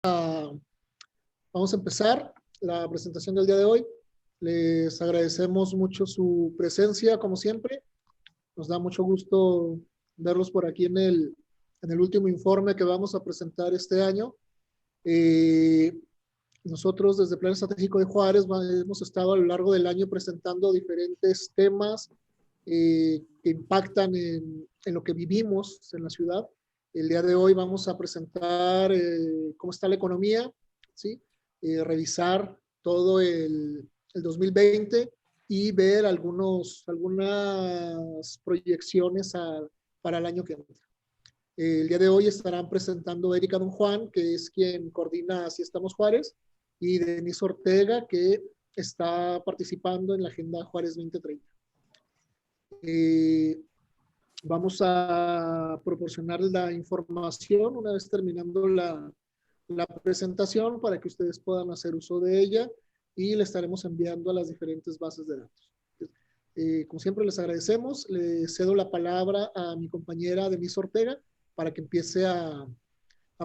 Vamos a empezar la presentación del día de hoy. Les agradecemos mucho su presencia, como siempre. Nos da mucho gusto verlos por aquí en el último informe que vamos a presentar este año. Nosotros desde Plan Estratégico de Juárez hemos estado a lo largo del año presentando diferentes temas que impactan en lo que vivimos en la ciudad. El día de hoy vamos a presentar cómo está la economía, ¿sí? Revisar todo el 2020 y ver algunas proyecciones para el año que entra. El día de hoy estarán presentando Erika Don Juan, que es quien coordina Así Estamos Juárez, y Denise Ortega, que está participando en la Agenda Juárez 2030. Vamos a proporcionar la información una vez terminando la presentación para que ustedes puedan hacer uso de ella y le estaremos enviando a las diferentes bases de datos. Como siempre les agradecemos, le cedo la palabra a mi compañera Denise Ortega para que empiece a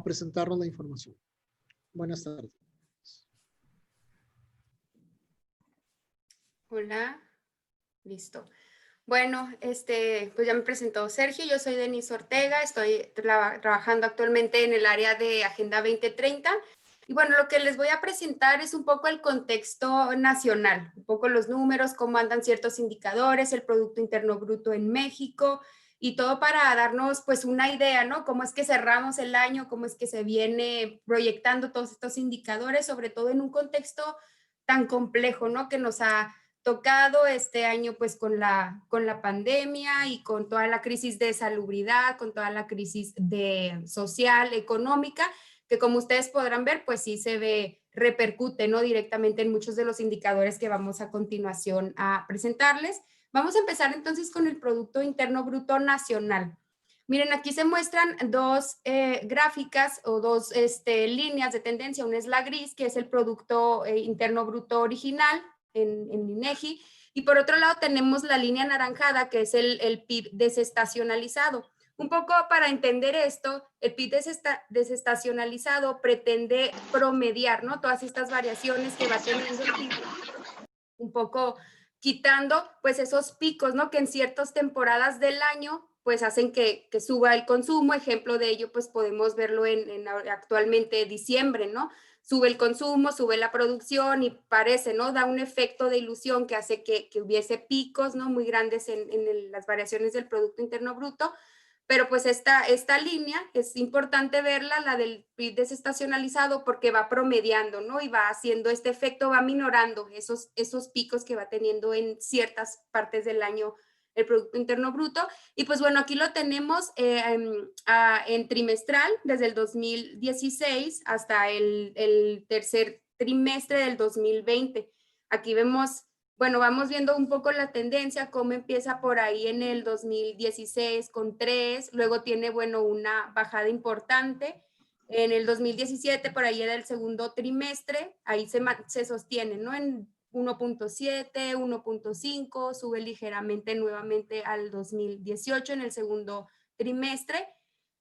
presentarnos la información. Buenas tardes. Hola, listo. Bueno, pues ya me presentó Sergio, yo soy Denise Ortega, estoy trabajando actualmente en el área de Agenda 2030. Y bueno, lo que les voy a presentar es un poco el contexto nacional, un poco los números, cómo andan ciertos indicadores, el Producto Interno Bruto en México y todo para darnos pues una idea, ¿no? Cómo es que cerramos el año, cómo es que se viene proyectando todos estos indicadores, sobre todo en un contexto tan complejo, ¿no? Que nos ha tocado este año pues con la pandemia y con toda la crisis de salubridad, con toda la crisis social, económica, que como ustedes podrán ver, pues sí repercute, ¿no? Directamente en muchos de los indicadores que vamos a continuación a presentarles. Vamos a empezar entonces con el Producto Interno Bruto Nacional. Miren, aquí se muestran dos gráficas o dos líneas de tendencia. Una es la gris, que es el Producto Interno Bruto original en INEGI, y por otro lado tenemos la línea anaranjada, que es el PIB desestacionalizado. Un poco para entender esto, el PIB desestacionalizado pretende promediar, ¿no? Todas estas variaciones que va teniendo el PIB, un poco quitando pues esos picos, ¿no? Que en ciertas temporadas del año pues hacen que suba el consumo. Ejemplo de ello pues podemos verlo en actualmente diciembre, ¿no? Sube el consumo, sube la producción y parece, ¿no? Da un efecto de ilusión que hace que hubiese picos, ¿no? Muy grandes en las variaciones del Producto Interno Bruto. Pero pues esta línea es importante verla, la del PIB desestacionalizado, porque va promediando, ¿no? Y va haciendo este efecto, va minorando esos picos que va teniendo en ciertas partes del año el Producto Interno Bruto. Y pues bueno, aquí lo tenemos en trimestral, desde el 2016 hasta el tercer trimestre del 2020. Aquí vemos, bueno, vamos viendo un poco la tendencia, cómo empieza por ahí en el 2016 con 3, luego tiene, bueno, una bajada importante. En el 2017, por ahí era el segundo trimestre, ahí se sostiene, ¿no? En 1.7, 1.5, sube ligeramente nuevamente al 2018 en el segundo trimestre.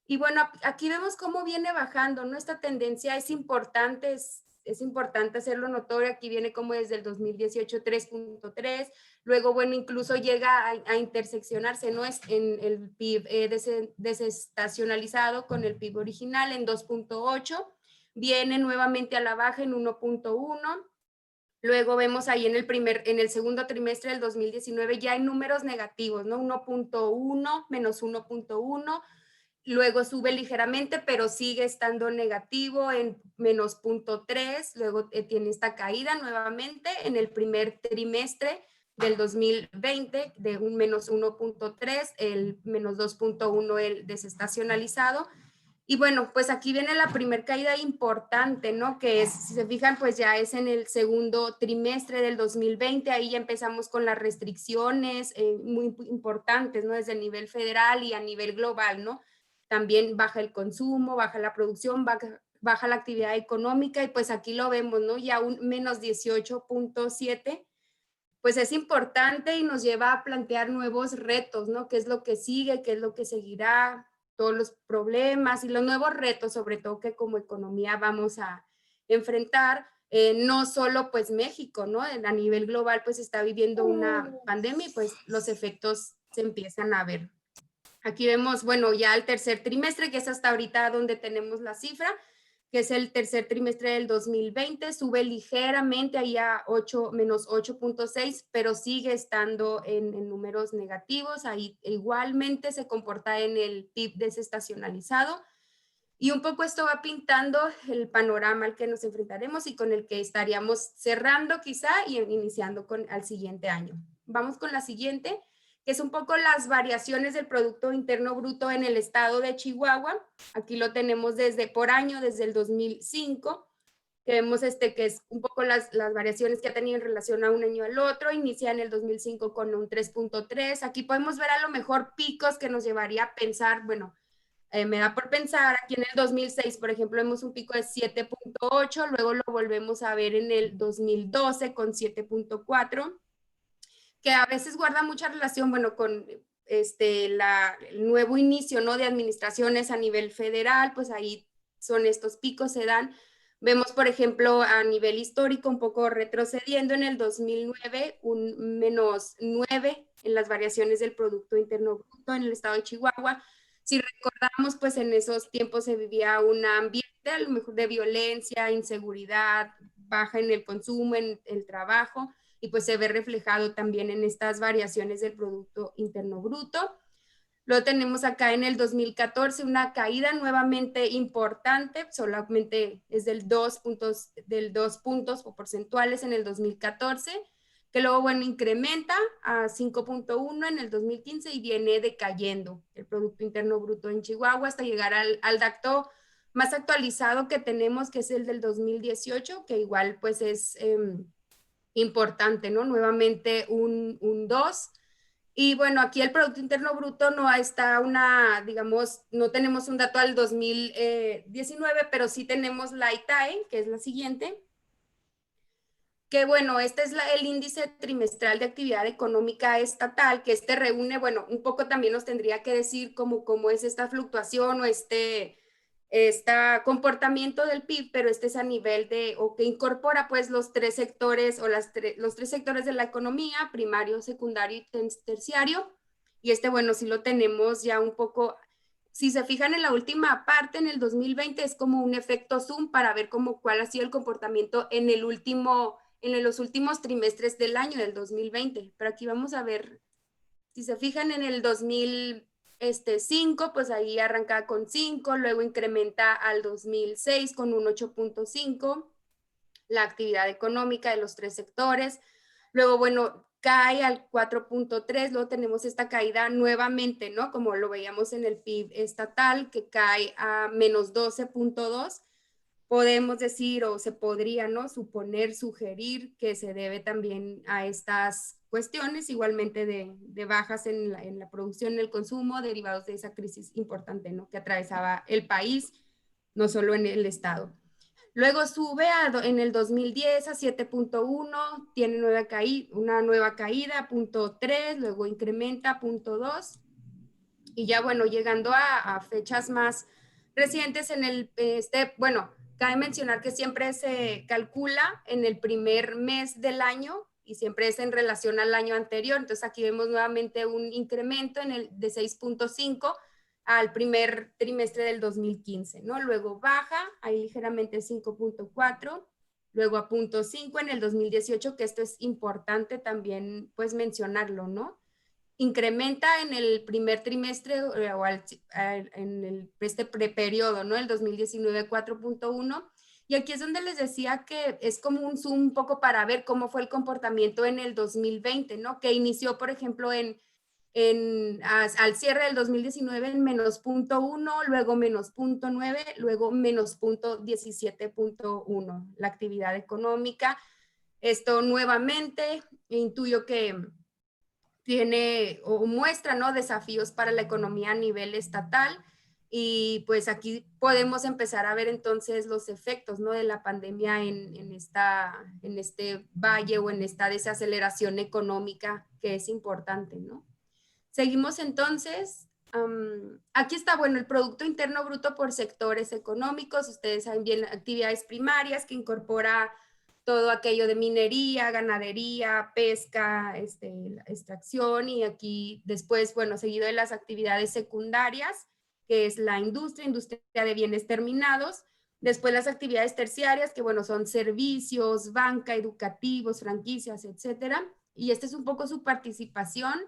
Y bueno, aquí vemos cómo viene bajando, ¿no? Esta tendencia es importante, es importante hacerlo notorio. Aquí viene como desde el 2018 3.3, luego bueno, incluso llega a interseccionarse, ¿no? Es en el PIB desestacionalizado con el PIB original en 2.8, viene nuevamente a la baja en 1.1. Luego vemos ahí en el segundo trimestre del 2019 ya hay números negativos, ¿no? 1.1, menos 1.1, luego sube ligeramente, pero sigue estando negativo en menos 0.3, luego tiene esta caída nuevamente en el primer trimestre del 2020 de un menos 1.3, el menos 2.1 el desestacionalizado. Y bueno, pues aquí viene la primer caída importante, ¿no? Que es, si se fijan, pues ya es en el segundo trimestre del 2020, ahí ya empezamos con las restricciones muy importantes, ¿no? Desde el nivel federal y a nivel global, ¿no? También baja el consumo, baja la producción, baja la actividad económica y pues aquí lo vemos, ¿no? Ya un menos 18.7, pues es importante y nos lleva a plantear nuevos retos, ¿no? ¿Qué es lo que sigue? ¿Qué es lo que seguirá? todos los problemas y los nuevos retos, sobre todo que como economía vamos a enfrentar. No solo pues México, ¿no? A nivel global pues está viviendo una pandemia y pues los efectos se empiezan a ver. Aquí vemos, bueno, ya el tercer trimestre, que es hasta ahorita donde tenemos la cifra, que es el tercer trimestre del 2020, sube ligeramente ahí a menos 8.6, pero sigue estando en números negativos. Ahí igualmente se comporta en el PIB desestacionalizado. Y un poco esto va pintando el panorama al que nos enfrentaremos y con el que estaríamos cerrando quizá y iniciando al siguiente año. Vamos con la siguiente, que es un poco las variaciones del Producto Interno Bruto en el estado de Chihuahua. Aquí lo tenemos por año, desde el 2005, que vemos que es un poco las variaciones que ha tenido en relación a un año al otro. Inicia en el 2005 con un 3.3. Aquí podemos ver a lo mejor picos que nos llevaría a pensar, bueno, me da por pensar, aquí en el 2006, por ejemplo, vemos un pico de 7.8, luego lo volvemos a ver en el 2012 con 7.4, que a veces guarda mucha relación, bueno, con el nuevo inicio, ¿no? De administraciones a nivel federal, pues ahí son estos picos, se dan. Vemos, por ejemplo, a nivel histórico, un poco retrocediendo en el 2009, un menos 9 en las variaciones del Producto Interno Bruto en el estado de Chihuahua. Si recordamos, pues en esos tiempos se vivía un ambiente a lo mejor de violencia, inseguridad, baja en el consumo, en el trabajo, y pues se ve reflejado también en estas variaciones del Producto Interno Bruto. Luego tenemos acá en el 2014 una caída nuevamente importante, solamente es del 2 puntos o porcentuales en el 2014, que luego, bueno, incrementa a 5.1 en el 2015 y viene decayendo el Producto Interno Bruto en Chihuahua hasta llegar al dato más actualizado que tenemos, que es el del 2018, que igual pues es importante, ¿no? Nuevamente un 2. Y bueno, aquí el Producto Interno Bruto no está digamos, no tenemos un dato al 2019, pero sí tenemos la ITAE, que es la siguiente, que bueno, este es el índice trimestral de actividad económica estatal, que reúne, bueno, un poco también nos tendría que decir cómo es esta fluctuación o este comportamiento del PIB, pero es a nivel o que incorpora pues los tres sectores o los tres sectores de la economía, primario, secundario y terciario. Y bueno, sí lo tenemos ya un poco, si se fijan en la última parte, en el 2020, es como un efecto zoom para ver cuál ha sido el comportamiento en los últimos trimestres del año del 2020. Pero aquí vamos a ver, si se fijan en el 2005, pues ahí arranca con 5, luego incrementa al 2006 con un 8.5, la actividad económica de los tres sectores. Luego, bueno, cae al 4.3, luego tenemos esta caída nuevamente, ¿no? Como lo veíamos en el PIB estatal, que cae a menos 12.2. Podemos decir o se podría, ¿no? Sugerir que se debe también a estas cuestiones, igualmente de bajas en la producción y el consumo, derivados de esa crisis importante, ¿no? Que atravesaba el país, no solo en el estado. Luego sube en el 2010 a 7.1, tiene una nueva caída, 0.3, luego incrementa 0.2, y ya bueno, llegando a fechas más recientes bueno, cabe mencionar que siempre se calcula en el primer mes del año y siempre es en relación al año anterior. Entonces aquí vemos nuevamente un incremento de 6.5 al primer trimestre del 2015, ¿no? Luego baja ahí ligeramente 5.4, luego a 0.5 en el 2018, que esto es importante también pues mencionarlo, ¿no? Incrementa en el primer trimestre en este preperiodo, ¿no? El 2019 4.1. Y aquí es donde les decía que es como un zoom un poco para ver cómo fue el comportamiento en el 2020, ¿no? Que inició, por ejemplo, al cierre del 2019 en menos 0.1, luego menos 0.9, luego menos 17.1, la actividad económica. Esto nuevamente intuyo que tiene o muestra, ¿no? Desafíos para la economía a nivel estatal, y pues aquí podemos empezar a ver entonces los efectos, ¿no? De la pandemia en este valle o en esta desaceleración económica que es importante, ¿no? Seguimos entonces Aquí está, bueno, el Producto Interno Bruto por sectores económicos. Ustedes saben bien actividades primarias que incorpora todo aquello de minería, ganadería, pesca, la extracción, y aquí después, bueno, seguido de las actividades secundarias, que es la industria de bienes terminados. Después las actividades terciarias, que bueno, son servicios, banca, educativos, franquicias, etcétera. Y esta es un poco su participación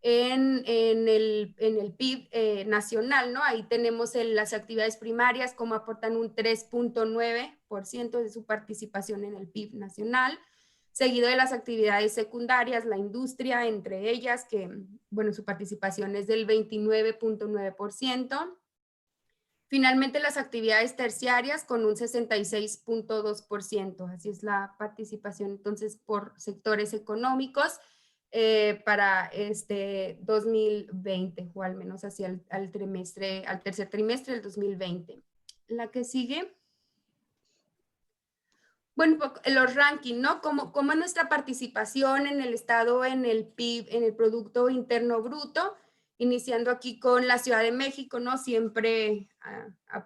en el PIB nacional, ¿no? Ahí tenemos las actividades primarias, como aportan un 3.9% de su participación en el PIB nacional, seguido de las actividades secundarias, la industria, entre ellas, que, bueno, su participación es del 29.9%. Finalmente, las actividades terciarias con un 66.2%, así es la participación entonces por sectores económicos para este 2020, o al menos hacia al tercer trimestre del 2020. La que sigue. Bueno, los rankings, ¿no? ¿Cómo es nuestra participación en el estado, en el PIB, en el Producto Interno Bruto? Iniciando aquí con la Ciudad de México, ¿no? Siempre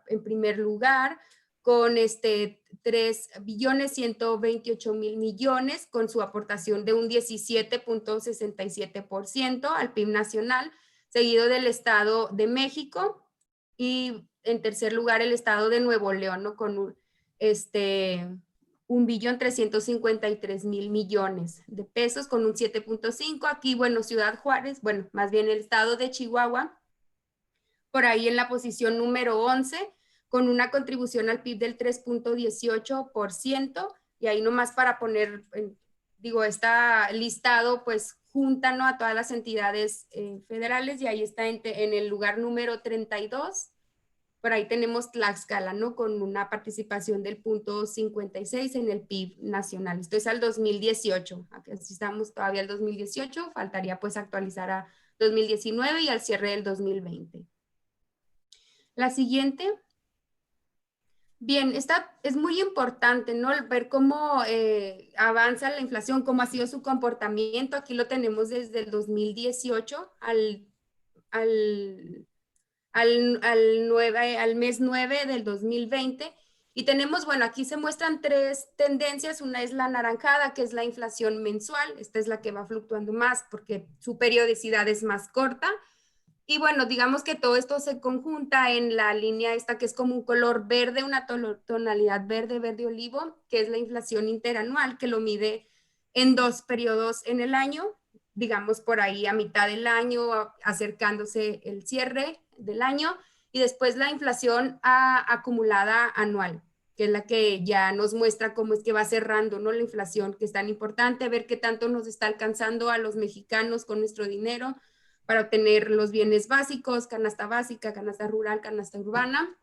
en primer lugar, con 3.128.000.000.000, con su aportación de un 17.67% al PIB nacional, seguido del Estado de México, y en tercer lugar el Estado de Nuevo León, ¿no? Con 1.353.000.000.000 de pesos, con un 7.5%. Aquí, bueno, Ciudad Juárez, bueno, más bien el estado de Chihuahua, por ahí en la posición número 11, con una contribución al PIB del 3.18%, y ahí nomás para poner, digo, está listado, pues junta, ¿no?, a todas las entidades federales, y ahí está en el lugar número 32. Por ahí tenemos Tlaxcala, ¿no? Con una participación del 0.56 en el PIB nacional. Esto es al 2018. Aquí estamos todavía al 2018. Faltaría pues actualizar a 2019 y al cierre del 2020. La siguiente. Bien, esta es muy importante, ¿no? Ver cómo avanza la inflación, cómo ha sido su comportamiento. Aquí lo tenemos desde el 2018 al mes 9 del 2020. Y tenemos, bueno, aquí se muestran tres tendencias. Una es la anaranjada, que es la inflación mensual. Esta es la que va fluctuando más porque su periodicidad es más corta. Y bueno, digamos que todo esto se conjunta en la línea esta que es como un color verde, una tonalidad verde, verde olivo, que es la inflación interanual, que lo mide en 2 periodos en el año, digamos por ahí a mitad del año, acercándose el cierre del año, y después la inflación acumulada anual, que es la que ya nos muestra cómo es que va cerrando, ¿no? La inflación, que es tan importante, ver qué tanto nos está alcanzando a los mexicanos con nuestro dinero para obtener los bienes básicos, canasta básica, canasta rural, canasta urbana.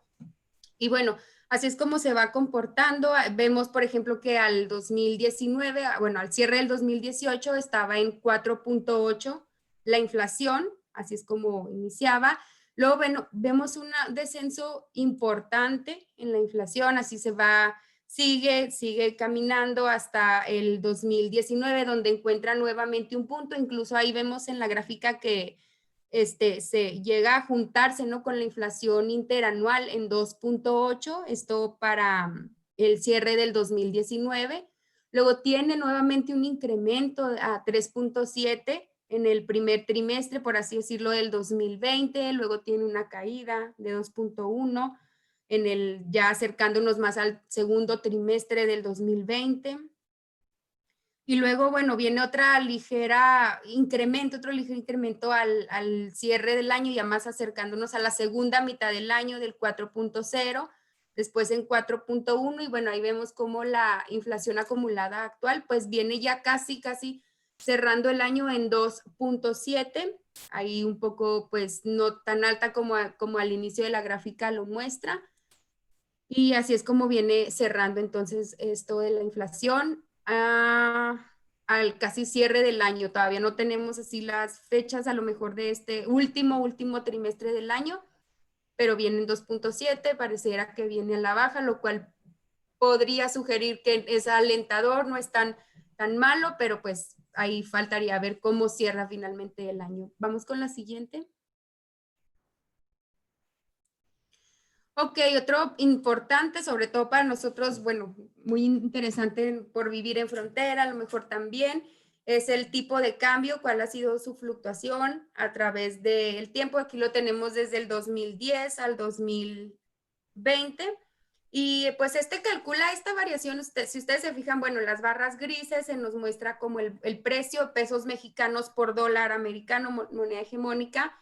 Y bueno, así es como se va comportando. Vemos, por ejemplo, que al 2019, bueno, al cierre del 2018 estaba en 4.8 la inflación, así es como iniciaba. Luego, bueno, vemos un descenso importante en la inflación, así se va, sigue caminando hasta el 2019, donde encuentra nuevamente un punto. Incluso ahí vemos en la gráfica que se llega a juntarse, ¿no?, con la inflación interanual en 2.8, esto para el cierre del 2019. Luego tiene nuevamente un incremento a 3.7 en el primer trimestre, por así decirlo, del 2020. Luego tiene una caída de 2.1 ya acercándonos más al segundo trimestre del 2020. Y luego, bueno, viene otro ligero incremento al cierre del año, ya más acercándonos a la segunda mitad del año, del 4.0, después en 4.1, y bueno, ahí vemos cómo la inflación acumulada actual pues viene ya casi cerrando el año en 2.7, ahí un poco pues no tan alta como al inicio de la gráfica lo muestra. Y así es como viene cerrando entonces esto de la inflación al casi cierre del año. Todavía no tenemos así las fechas a lo mejor de este último trimestre del año, pero viene en 2.7, pareciera que viene a la baja, lo cual podría sugerir que es alentador, no es tan malo, pero pues ahí faltaría ver cómo cierra finalmente el año. Vamos con la siguiente. Ok, otro importante, sobre todo para nosotros, bueno, muy interesante por vivir en frontera, a lo mejor también, es el tipo de cambio, cuál ha sido su fluctuación a través del tiempo. Aquí lo tenemos desde el 2010 al 2020. Y pues calcula esta variación, si ustedes se fijan, bueno, las barras grises se nos muestra como el precio, pesos mexicanos por dólar americano, moneda hegemónica,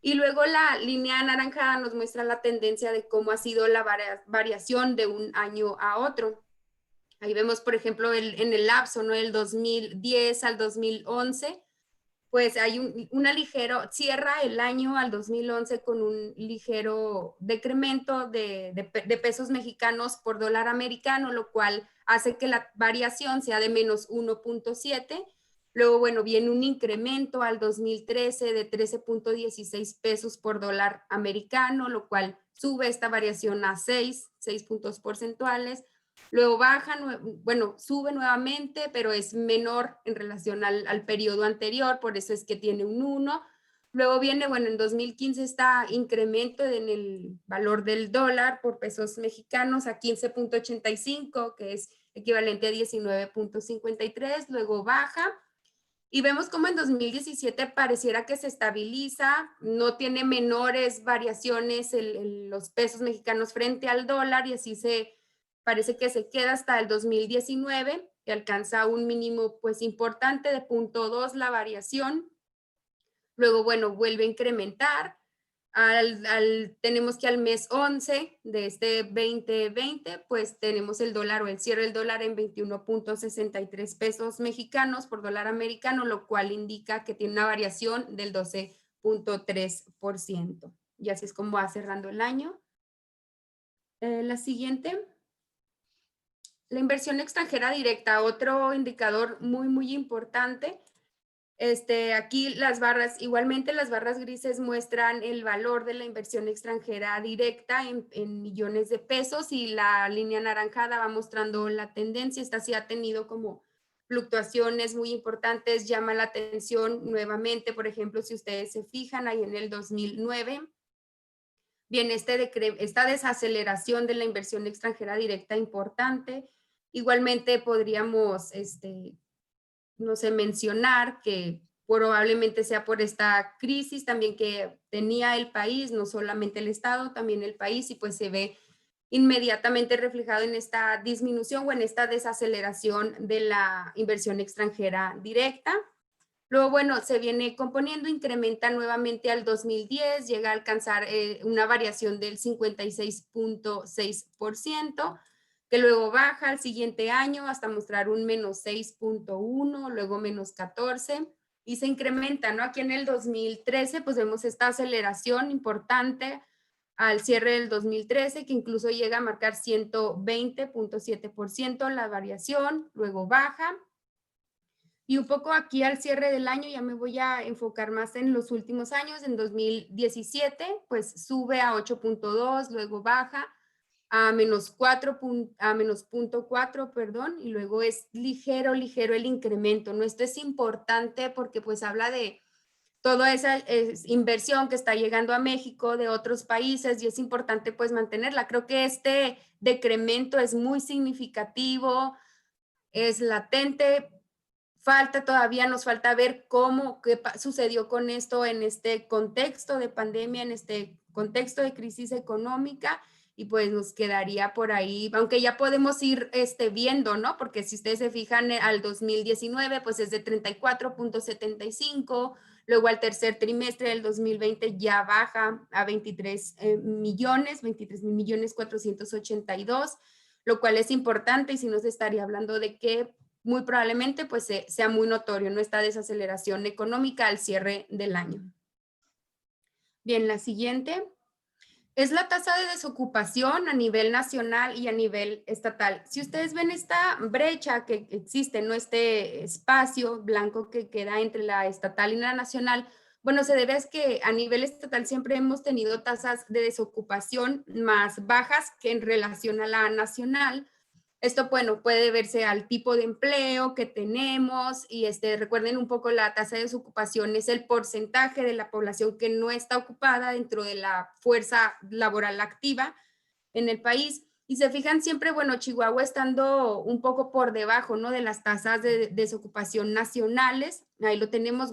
y luego la línea anaranjada nos muestra la tendencia de cómo ha sido la variación de un año a otro. Ahí vemos, por ejemplo, en el lapso, ¿no? El 2010 al 2011, pues hay una ligero, cierra el año al 2011 con un ligero decremento de pesos mexicanos por dólar americano, lo cual hace que la variación sea de menos 1.7. Luego, bueno, viene un incremento al 2013 de 13.16 pesos por dólar americano, lo cual sube esta variación a 6 puntos porcentuales. Luego baja, bueno, sube nuevamente, pero es menor en relación al periodo anterior, por eso es que tiene un 1. Luego viene, bueno, en 2015 está incremento en el valor del dólar por pesos mexicanos a 15.85, que es equivalente a 19.53. Luego baja y vemos como en 2017 pareciera que se estabiliza, no tiene menores variaciones los pesos mexicanos frente al dólar, y así parece que se queda hasta el 2019, que alcanza un mínimo pues importante de 0.2 la variación. Luego, bueno, vuelve a incrementar. Tenemos que al mes 11 de este 2020, pues tenemos el dólar o el cierre del dólar en 21.63 pesos mexicanos por dólar americano, lo cual indica que tiene una variación del 12.3%. Y así es como va cerrando el año. La siguiente. La inversión extranjera directa, otro indicador muy importante. Aquí igualmente las barras grises muestran el valor de la inversión extranjera directa en millones de pesos, y la línea anaranjada va mostrando la tendencia. Esta sí ha tenido como fluctuaciones muy importantes, llama la atención nuevamente, por ejemplo, si ustedes se fijan ahí en el 2009, viene esta desaceleración de la inversión extranjera directa importante. Igualmente podríamos, no sé, mencionar que probablemente sea por esta crisis también que tenía el país, no solamente el Estado, también el país, y pues se ve inmediatamente reflejado en esta disminución o en esta desaceleración de la inversión extranjera directa. Luego, bueno, se viene componiendo, incrementa nuevamente al 2010, llega a alcanzar una variación del 56.6%, que luego baja al siguiente año hasta mostrar un menos 6.1, luego menos 14, y se incrementa, ¿no? Aquí en el 2013, pues vemos esta aceleración importante al cierre del 2013, que incluso llega a marcar 120.7% la variación, luego baja. Y un poco aquí al cierre del año ya me voy a enfocar más en los últimos años. En 2017, pues sube a 8.2, luego baja a menos 0.4, perdón, y luego es ligero el incremento, ¿no? Esto es importante porque pues habla de toda esa inversión que está llegando a México de otros países, y es importante pues mantenerla. Creo que este decremento es muy significativo, es latente. Nos falta ver qué sucedió con esto en este contexto de pandemia, en este contexto de crisis económica, y pues nos quedaría por ahí, aunque ya podemos ir viendo, ¿no? Porque si ustedes se fijan al 2019, pues es de 34.75, luego al tercer trimestre del 2020 ya baja a 23 millones, 23.482.000, lo cual es importante, y si nos estaría hablando de que muy probablemente pues sea muy notorio, ¿no? Esta desaceleración económica al cierre del año. Bien, la siguiente es la tasa de desocupación a nivel nacional y a nivel estatal. Si ustedes ven esta brecha que existe, ¿no? Este espacio blanco que queda entre la estatal y la nacional, bueno, se debe a que a nivel estatal siempre hemos tenido tasas de desocupación más bajas que en relación a la nacional. Esto, bueno, puede deberse al tipo de empleo que tenemos, y recuerden un poco, la tasa de desocupación es el porcentaje de la población que no está ocupada dentro de la fuerza laboral activa. en el país. Y se fijan siempre, bueno, Chihuahua estando un poco por debajo, ¿no? De las tasas de desocupación nacionales. Ahí lo tenemos,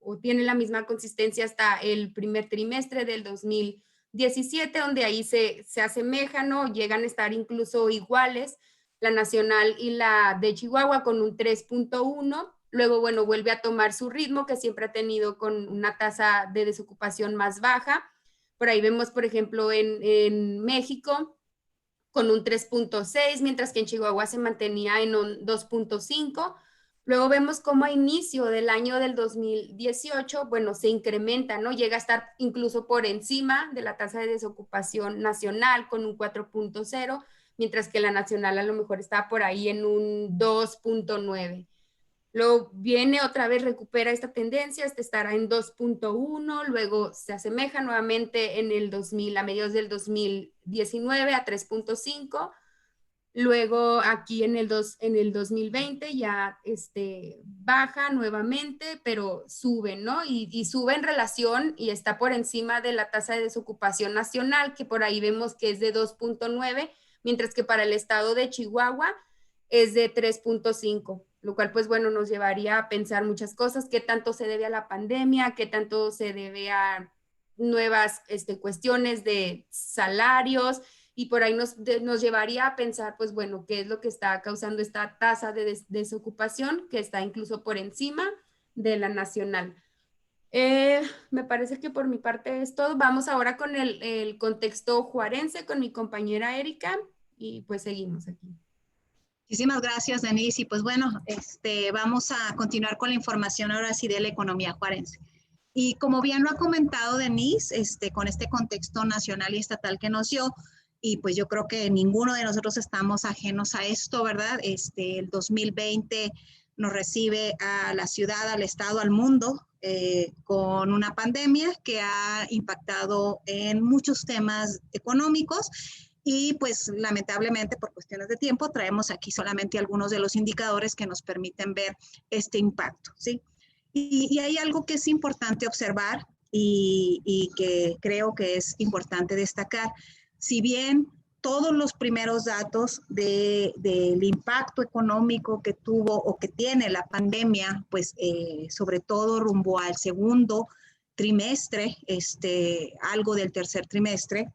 o tiene la misma consistencia hasta el primer trimestre del 2017, donde ahí se asemejan, ¿no? Llegan a estar incluso iguales, la nacional y la de Chihuahua con un 3.1. Luego, bueno, vuelve a tomar su ritmo que siempre ha tenido con una tasa de desocupación más baja. Por ahí vemos, por ejemplo, en México, con un 3.6, mientras que en Chihuahua se mantenía en un 2.5. Luego vemos cómo a inicio del año del 2018, bueno, se incrementa, ¿no? Llega a estar incluso por encima de la tasa de desocupación nacional con un 4.0, mientras que la nacional a lo mejor está por ahí en un 2.9. Luego viene otra vez, recupera esta tendencia, estará en 2.1, luego se asemeja nuevamente en el 2000, a mediados del 2019 a 3.5, luego aquí en el 2020 ya baja nuevamente, pero sube, ¿no? Y sube en relación y está por encima de la tasa de desocupación nacional, que por ahí vemos que es de 2.9, mientras que para el estado de Chihuahua es de 3.5, lo cual pues bueno nos llevaría a pensar muchas cosas, qué tanto se debe a la pandemia, qué tanto se debe a nuevas cuestiones de salarios, y por ahí nos llevaría a pensar pues bueno, qué es lo que está causando esta tasa de desocupación que está incluso por encima de la nacional. Me parece que por mi parte es todo. Vamos ahora con el contexto juarense con mi compañera Erika y pues seguimos aquí. Muchísimas gracias, Denise. Y pues bueno, vamos a continuar con la información ahora sí de la economía juarense. Y como bien lo ha comentado Denise, con este contexto nacional y estatal que nos dio, y pues yo creo que ninguno de nosotros estamos ajenos a esto, ¿verdad? El 2020 nos recibe a la ciudad, al estado, al mundo, con una pandemia que ha impactado en muchos temas económicos. Y pues lamentablemente por cuestiones de tiempo traemos aquí solamente algunos de los indicadores que nos permiten ver este impacto, ¿sí? Y hay algo que es importante observar y que creo que es importante destacar. Si bien todos los primeros datos del impacto económico que tuvo o que tiene la pandemia, pues sobre todo rumbo al segundo trimestre, algo del tercer trimestre,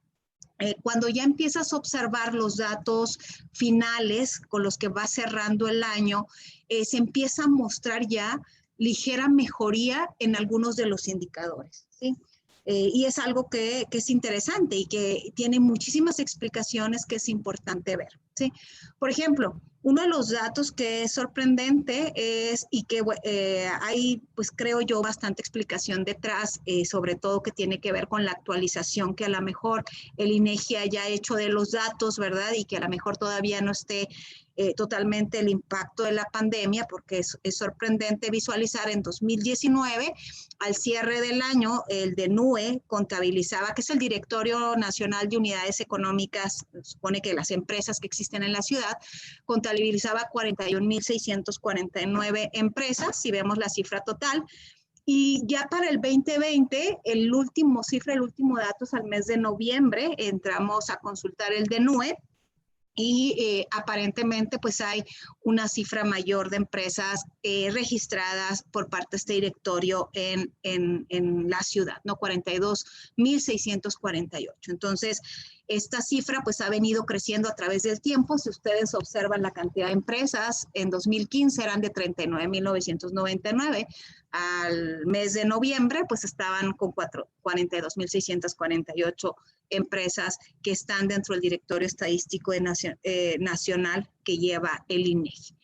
cuando ya empiezas a observar los datos finales con los que va cerrando el año, se empieza a mostrar ya ligera mejoría en algunos de los indicadores, ¿sí? Y es algo que es interesante y que tiene muchísimas explicaciones que es importante ver, ¿sí? Por ejemplo, uno de los datos que es sorprendente es, y que hay, pues creo yo, bastante explicación detrás, sobre todo que tiene que ver con la actualización que a lo mejor el INEGI haya hecho de los datos, ¿verdad? Y que a lo mejor todavía no esté totalmente el impacto de la pandemia, porque es sorprendente visualizar en 2019, al cierre del año, el DNUE contabilizaba, que es el Directorio Nacional de Unidades Económicas, supone que las empresas que existen en la ciudad, contabilizaba 41.649 empresas, si vemos la cifra total. Y ya para el 2020, el último dato es al mes de noviembre, entramos a consultar el DNUE, y aparentemente pues hay una cifra mayor de empresas registradas por parte de este directorio en la ciudad, ¿no? 42.648. Entonces, esta cifra pues ha venido creciendo a través del tiempo. Si ustedes observan la cantidad de empresas, en 2015 eran de 39.999. Al mes de noviembre pues estaban con 42.648 empresas que están dentro del directorio estadístico nacional que lleva el INEGI.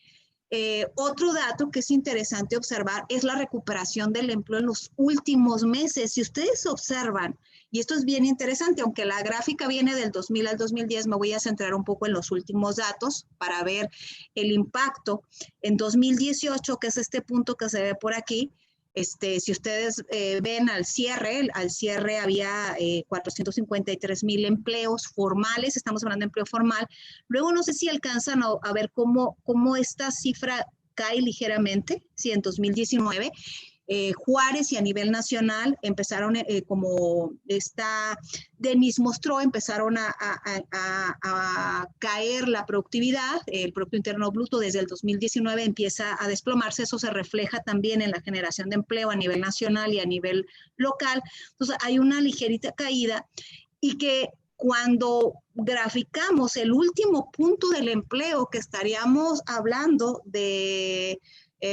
Otro dato que es interesante observar es la recuperación del empleo en los últimos meses. Si ustedes observan, y esto es bien interesante, aunque la gráfica viene del 2000 al 2010, me voy a centrar un poco en los últimos datos para ver el impacto. En 2018, que es este punto que se ve por aquí, si ustedes ven al cierre había 453,000 empleos formales, estamos hablando de empleo formal. Luego no sé si alcanzan a ver cómo esta cifra cae ligeramente, sí, en 2019. Juárez y a nivel nacional empezaron, como Denise mostró, empezaron a caer la productividad, el Producto Interno Bruto desde el 2019 empieza a desplomarse, eso se refleja también en la generación de empleo a nivel nacional y a nivel local, entonces hay una ligerita caída y que cuando graficamos el último punto del empleo, que estaríamos hablando de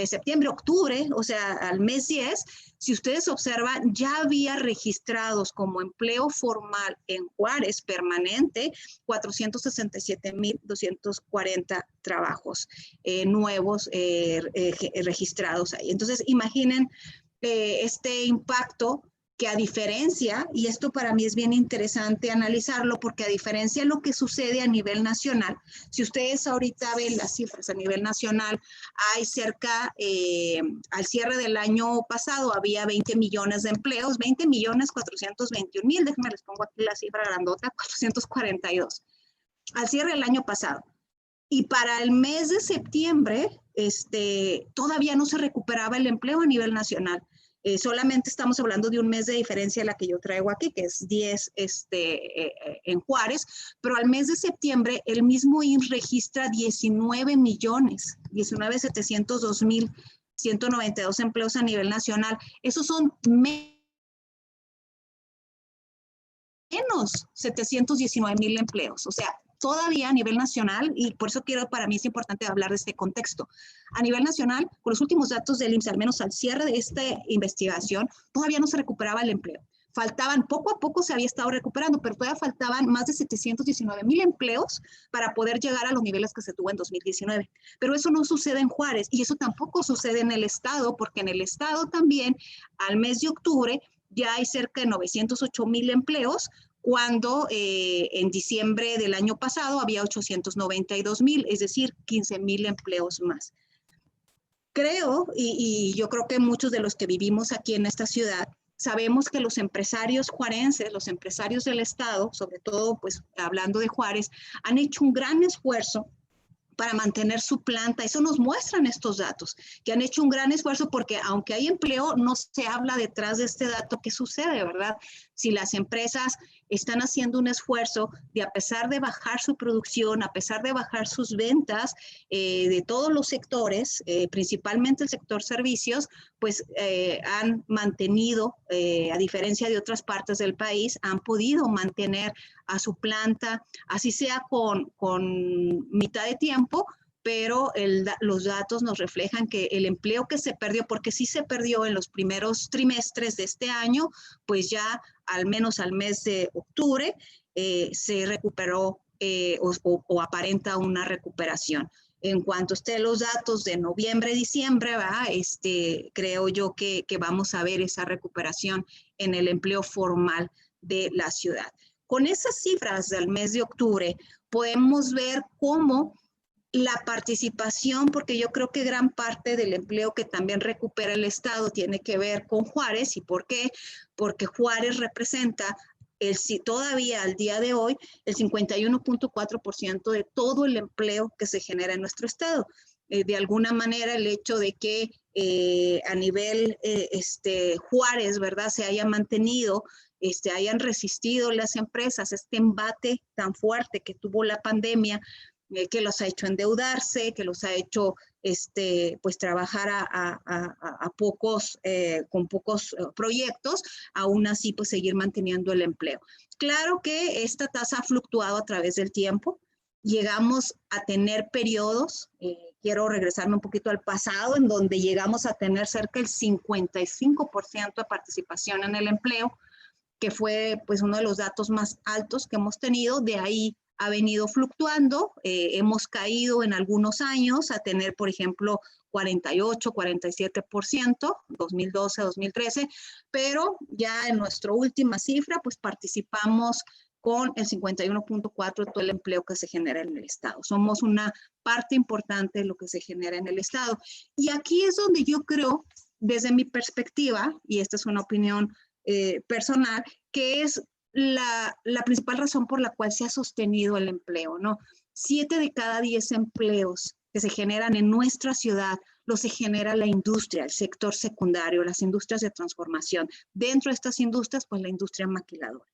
septiembre, octubre, o sea, al mes 10, si ustedes observan, ya había registrados como empleo formal en Juárez permanente 467,240 trabajos nuevos registrados ahí. Entonces, imaginen este impacto que a diferencia, y esto para mí es bien interesante analizarlo, porque a diferencia de lo que sucede a nivel nacional, si ustedes ahorita ven las cifras a nivel nacional, hay cerca, al cierre del año pasado había 20 millones de empleos, 20,421,000, déjenme les pongo aquí la cifra grandota, 442, al cierre del año pasado. Y para el mes de septiembre, todavía no se recuperaba el empleo a nivel nacional. Solamente estamos hablando de un mes de diferencia la que yo traigo aquí, que es 10 en Juárez, pero al mes de septiembre el mismo IMSS registra 19,702,192 empleos a nivel nacional. Esos son menos 719,000 empleos, o sea, todavía a nivel nacional, y por eso para mí es importante hablar de este contexto. A nivel nacional, con los últimos datos del IMSS, al menos al cierre de esta investigación, todavía no se recuperaba el empleo. Faltaban, poco a poco se había estado recuperando, pero todavía faltaban más de 719,000 empleos para poder llegar a los niveles que se tuvo en 2019. Pero eso no sucede en Juárez y eso tampoco sucede en el estado, porque en el estado también, al mes de octubre, ya hay cerca de 908,000 empleos, cuando en diciembre del año pasado había 892,000, es decir, 15,000 empleos más. Creo, y yo creo que muchos de los que vivimos aquí en esta ciudad, sabemos que los empresarios juarenses, los empresarios del estado, sobre todo pues hablando de Juárez, han hecho un gran esfuerzo para mantener su planta. Eso nos muestran estos datos, que han hecho un gran esfuerzo porque aunque hay empleo, no se habla detrás de este dato qué sucede, ¿verdad? Si las empresas están haciendo un esfuerzo de, a pesar de bajar su producción, a pesar de bajar sus ventas de todos los sectores, principalmente el sector servicios, pues han mantenido, a diferencia de otras partes del país, han podido mantener a su planta, así sea con mitad de tiempo, pero los datos nos reflejan que el empleo que se perdió, porque sí se perdió en los primeros trimestres de este año, pues ya al menos al mes de octubre se recuperó o aparenta una recuperación. En cuanto estén los datos de noviembre, diciembre, creo yo que vamos a ver esa recuperación en el empleo formal de la ciudad. Con esas cifras del mes de octubre podemos ver cómo la participación, porque yo creo que gran parte del empleo que también recupera el Estado tiene que ver con Juárez. ¿Y por qué? Porque Juárez representa todavía al día de hoy el 51.4% de todo el empleo que se genera en nuestro Estado. De alguna manera el hecho de que a nivel Juárez, ¿verdad?, se haya mantenido, hayan resistido las empresas este embate tan fuerte que tuvo la pandemia, que los ha hecho endeudarse, que los ha hecho pues trabajar con pocos proyectos, aún así pues seguir manteniendo el empleo. Claro que esta tasa ha fluctuado a través del tiempo. Llegamos a tener periodos, quiero regresarme un poquito al pasado, en donde llegamos a tener cerca del 55% de participación en el empleo, que fue pues uno de los datos más altos que hemos tenido. De ahí ha venido fluctuando, hemos caído en algunos años a tener, por ejemplo, 48, 47%, 2012, 2013, pero ya en nuestra última cifra, pues participamos con el 51.4% de todo el empleo que se genera en el Estado. Somos una parte importante de lo que se genera en el Estado. Y aquí es donde yo creo, desde mi perspectiva, y esta es una opinión personal, que es la principal razón por la cual se ha sostenido el empleo, ¿no? 7 de cada 10 empleos que se generan en nuestra ciudad lo se genera la industria, el sector secundario, las industrias de transformación. Dentro de estas industrias, pues la industria maquiladora.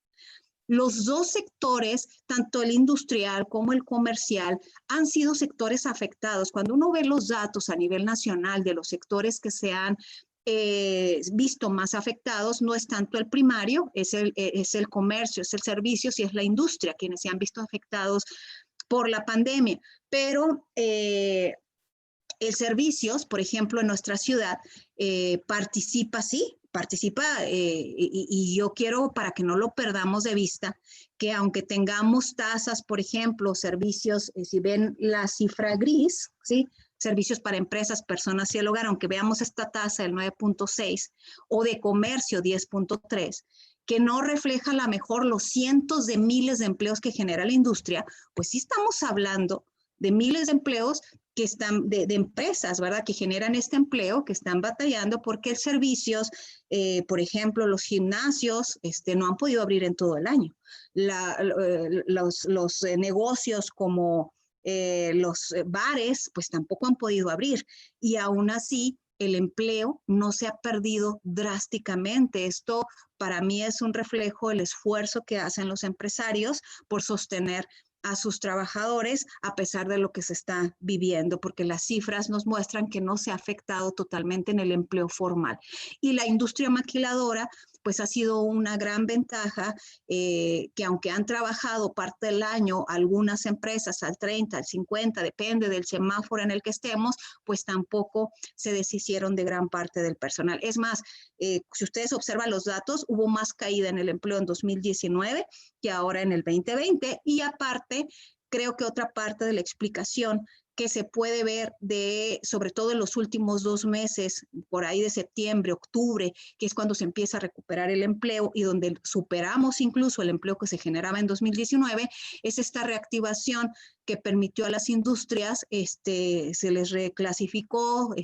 Los dos sectores, tanto el industrial como el comercial, han sido sectores afectados. Cuando uno ve los datos a nivel nacional de los sectores que se han visto más afectados, no es tanto el primario, es el comercio, es el servicio, y es la industria quienes se han visto afectados por la pandemia. Pero el servicios, por ejemplo, en nuestra ciudad, participa y yo quiero, para que no lo perdamos de vista, que aunque tengamos tasas, por ejemplo, servicios, si ven la cifra gris, ¿sí? Servicios para empresas, personas y el hogar, aunque veamos esta tasa del 9.6 o de comercio 10.3, que no refleja a lo mejor los cientos de miles de empleos que genera la industria, pues sí estamos hablando de miles de empleos que están, de empresas, ¿verdad? Que generan este empleo, que están batallando porque el servicios, por ejemplo, los gimnasios no han podido abrir en todo el año. Los negocios como los bares, pues tampoco han podido abrir. Y aún así, el empleo no se ha perdido drásticamente. Esto para mí es un reflejo del esfuerzo que hacen los empresarios por sostener a sus trabajadores a pesar de lo que se está viviendo, porque las cifras nos muestran que no se ha afectado totalmente en el empleo formal. Y la industria maquiladora pues ha sido una gran ventaja, que aunque han trabajado parte del año algunas empresas al 30, al 50, depende del semáforo en el que estemos, pues tampoco se deshicieron de gran parte del personal. Es más, si ustedes observan los datos, hubo más caída en el empleo en 2019 que ahora en el 2020, y aparte, creo que otra parte de la explicación que se puede ver sobre todo en los últimos 2 meses, por ahí de septiembre, octubre, que es cuando se empieza a recuperar el empleo y donde superamos incluso el empleo que se generaba en 2019, es esta reactivación que permitió a las industrias, se les reclasificó,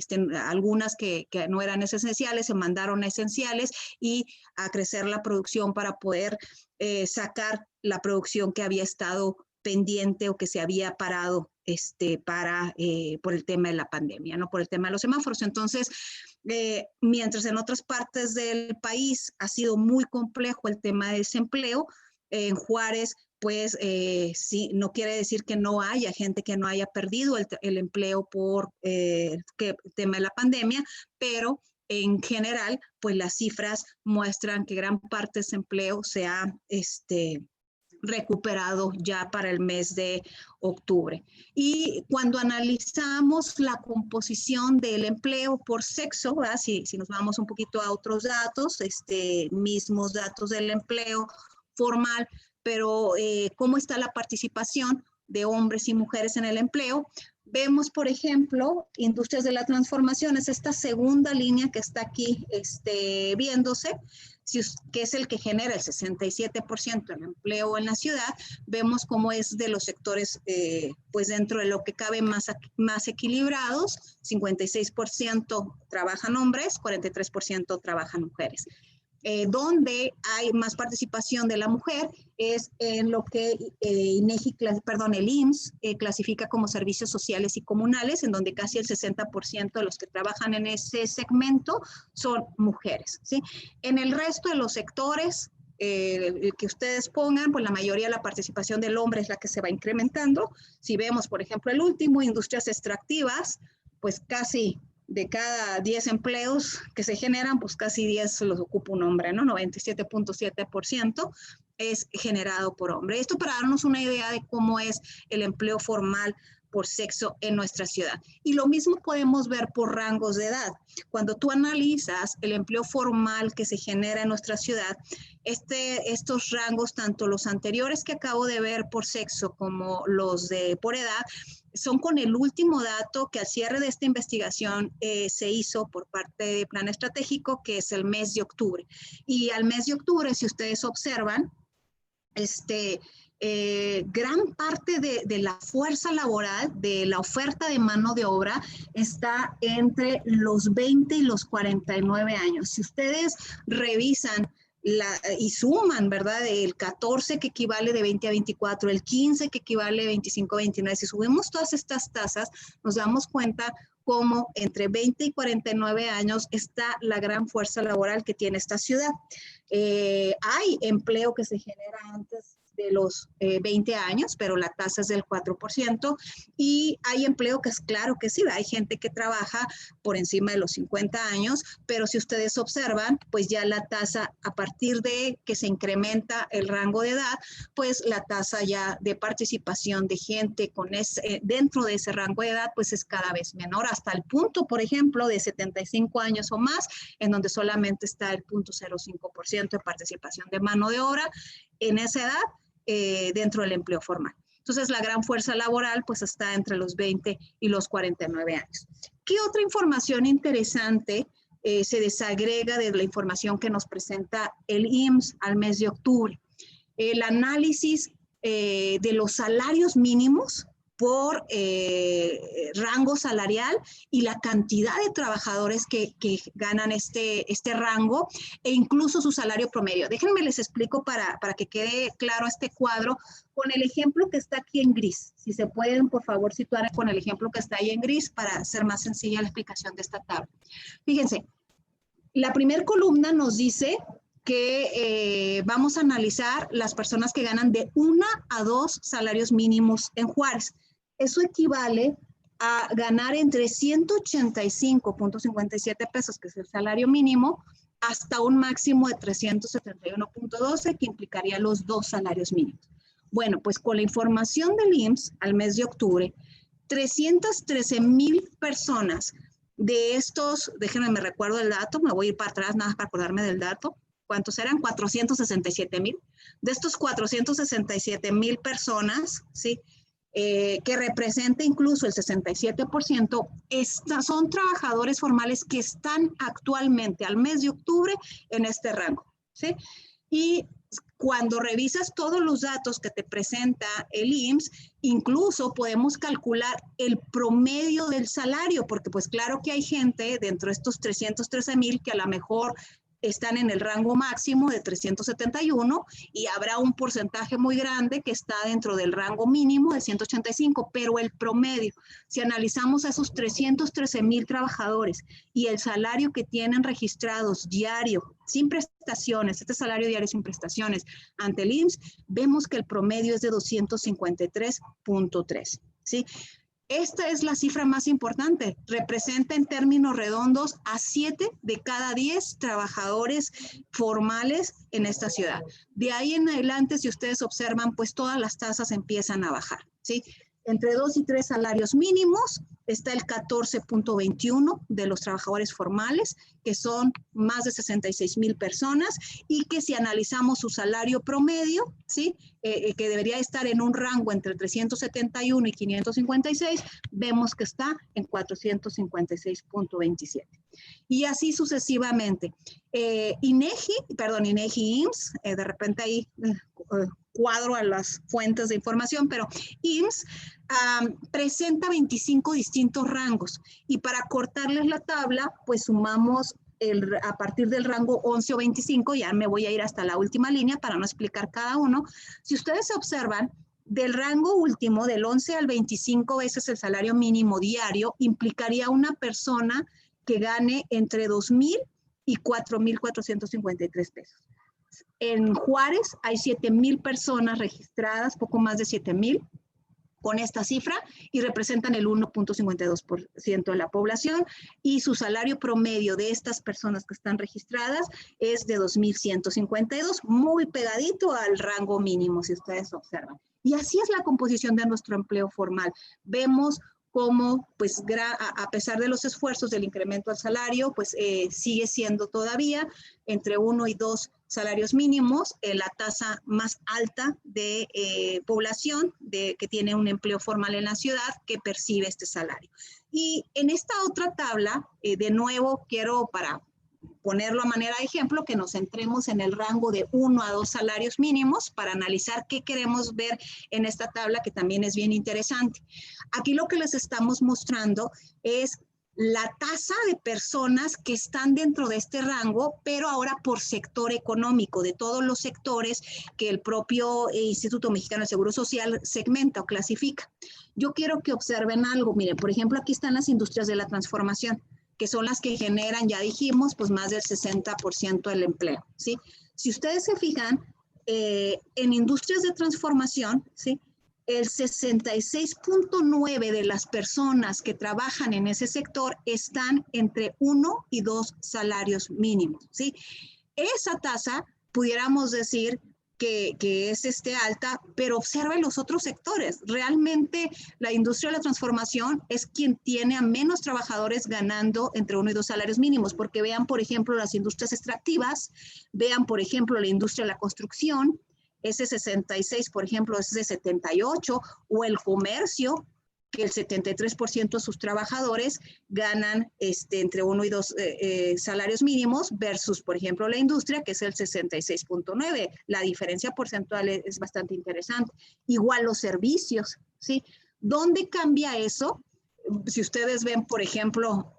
algunas que no eran esenciales, se mandaron a esenciales y a crecer la producción para poder sacar la producción que había estado pendiente o que se había parado por el tema de la pandemia, ¿no? Por el tema de los semáforos. Entonces, mientras en otras partes del país ha sido muy complejo el tema de desempleo, en Juárez, pues sí, no quiere decir que no haya gente que no haya perdido el empleo por el tema de la pandemia, pero en general, pues las cifras muestran que gran parte de ese empleo se ha recuperado ya para el mes de octubre. Y cuando analizamos la composición del empleo por sexo, ¿verdad? Si nos vamos un poquito a otros datos, mismos datos del empleo formal, pero cómo está la participación de hombres y mujeres en el empleo, vemos, por ejemplo, industrias de la transformación, es esta segunda línea que está aquí viéndose, que es el que genera el 67% del empleo en la ciudad. Vemos cómo es de los sectores, pues dentro de lo que cabe más equilibrados, 56% trabajan hombres, 43% trabajan mujeres. Donde hay más participación de la mujer es en lo que el IMSS clasifica como servicios sociales y comunales, en donde casi el 60% de los que trabajan en ese segmento son mujeres, ¿sí? En el resto de los sectores que ustedes pongan, pues la mayoría de la participación del hombre es la que se va incrementando. Si vemos, por ejemplo, el último, industrias extractivas, pues casi de cada 10 empleos que se generan, pues casi 10 los ocupa un hombre, ¿no? 97.7% es generado por hombre. Esto para darnos una idea de cómo es el empleo formal por sexo en nuestra ciudad. Y lo mismo podemos ver por rangos de edad. Cuando tú analizas el empleo formal que se genera en nuestra ciudad, estos rangos, tanto los anteriores que acabo de ver por sexo como los de por edad, son con el último dato que al cierre de esta investigación se hizo por parte de Plan Estratégico, que es el mes de octubre. Y al mes de octubre, si ustedes observan, gran parte de la fuerza laboral, de la oferta de mano de obra, está entre los 20 y los 49 años. Si ustedes revisan y suman, ¿verdad? El 14 que equivale de 20 a 24, el 15 que equivale de 25 a 29. Si subimos todas estas tasas, nos damos cuenta cómo entre 20 y 49 años está la gran fuerza laboral que tiene esta ciudad. Hay empleo que se genera antes de los 20 años, pero la tasa es del 4%, y hay empleo que es claro que sí, hay gente que trabaja por encima de los 50 años, pero si ustedes observan, pues ya la tasa a partir de que se incrementa el rango de edad, pues la tasa ya de participación de gente con dentro de ese rango de edad, pues es cada vez menor, hasta el punto, por ejemplo, de 75 años o más, en donde solamente está el 0.05% de participación de mano de obra en esa edad, dentro del empleo formal. Entonces, la gran fuerza laboral pues está entre los 20 y los 49 años. ¿Qué otra información interesante se desagrega de la información que nos presenta el IMSS al mes de octubre? El análisis de los salarios mínimos por rango salarial y la cantidad de trabajadores que ganan este rango e incluso su salario promedio. Déjenme les explico para que quede claro este cuadro con el ejemplo que está aquí en gris. Si se pueden, por favor, situar con el ejemplo que está ahí en gris para hacer más sencilla la explicación de esta tabla. Fíjense, la primera columna nos dice que vamos a analizar las personas que ganan de 1 a 2 salarios mínimos en Juárez. Eso equivale a ganar entre 185.57 pesos, que es el salario mínimo, hasta un máximo de 371.12, que implicaría los 2 salarios mínimos. Bueno, pues con la información del IMSS al mes de octubre, 313,000 personas de estos, déjenme me recuerdo el dato, me voy a ir para atrás nada más para acordarme del dato. ¿Cuántos eran? 467,000. De estos 467,000 personas, ¿sí? Que representa incluso el 67%, son trabajadores formales que están actualmente al mes de octubre en este rango, ¿sí? Y cuando revisas todos los datos que te presenta el IMSS, incluso podemos calcular el promedio del salario, porque pues claro que hay gente dentro de estos 313,000 que a lo mejor están en el rango máximo de 371 y habrá un porcentaje muy grande que está dentro del rango mínimo de 185, pero el promedio, si analizamos a esos 313,000 trabajadores y el salario que tienen registrados diario, sin prestaciones, este salario diario sin prestaciones ante el IMSS, vemos que el promedio es de 253.3, ¿sí? Esta es la cifra más importante. Representa en términos redondos a 7 de cada 10 trabajadores formales en esta ciudad. De ahí en adelante, si ustedes observan, pues todas las tasas empiezan a bajar, ¿sí? Entre 2 y 3 salarios mínimos está el 14.21 de los trabajadores formales, que son más de 66,000 personas, y que si analizamos su salario promedio, ¿sí? Que debería estar en un rango entre 371 y 556, vemos que está en 456.27. Y así sucesivamente. INEGI IMSS, de repente ahí cuadro a las fuentes de información, pero IMSS presenta 25 distintos rangos, y para cortarles la tabla, pues sumamos a partir del rango 11 o 25, ya me voy a ir hasta la última línea para no explicar cada uno. Si ustedes observan, del rango último, del 11 al 25 veces el salario mínimo diario, implicaría una persona que gane entre 2,000 y 4,453 pesos. En Juárez hay 7,000 personas registradas, poco más de 7,000, con esta cifra, y representan el 1.52% de la población, y su salario promedio de estas personas que están registradas es de 2,152, muy pegadito al rango mínimo, si ustedes observan. Y así es la composición de nuestro empleo formal. Vemos cómo, pues, a pesar de los esfuerzos del incremento al salario, pues sigue siendo todavía entre 1 y 2 salarios mínimos, la tasa más alta de población que tiene un empleo formal en la ciudad que percibe este salario. Y en esta otra tabla, de nuevo quiero, para ponerlo a manera de ejemplo, que nos centremos en el rango de 1 a 2 salarios mínimos para analizar qué queremos ver en esta tabla, que también es bien interesante. Aquí lo que les estamos mostrando es la tasa de personas que están dentro de este rango, pero ahora por sector económico, de todos los sectores que el propio Instituto Mexicano del Seguro Social segmenta o clasifica. Yo quiero que observen algo. Miren, por ejemplo, aquí están las industrias de la transformación, que son las que generan, ya dijimos, pues más del 60% del empleo, ¿sí? Si ustedes se fijan, en industrias de transformación, ¿sí?, el 66.9 de las personas que trabajan en ese sector están entre 1 y 2 salarios mínimos, ¿sí? Esa tasa, pudiéramos decir que es alta, pero observen los otros sectores. Realmente la industria de la transformación es quien tiene a menos trabajadores ganando entre 1 y 2 salarios mínimos, porque vean, por ejemplo, las industrias extractivas, vean, por ejemplo, la industria de la construcción, ese 66, por ejemplo, es de 78, o el comercio, que el 73% de sus trabajadores ganan entre 1 y 2 salarios mínimos versus, por ejemplo, la industria, que es el 66.9. La diferencia porcentual es bastante interesante. Igual los servicios, ¿sí? ¿Dónde cambia eso? Si ustedes ven, por ejemplo,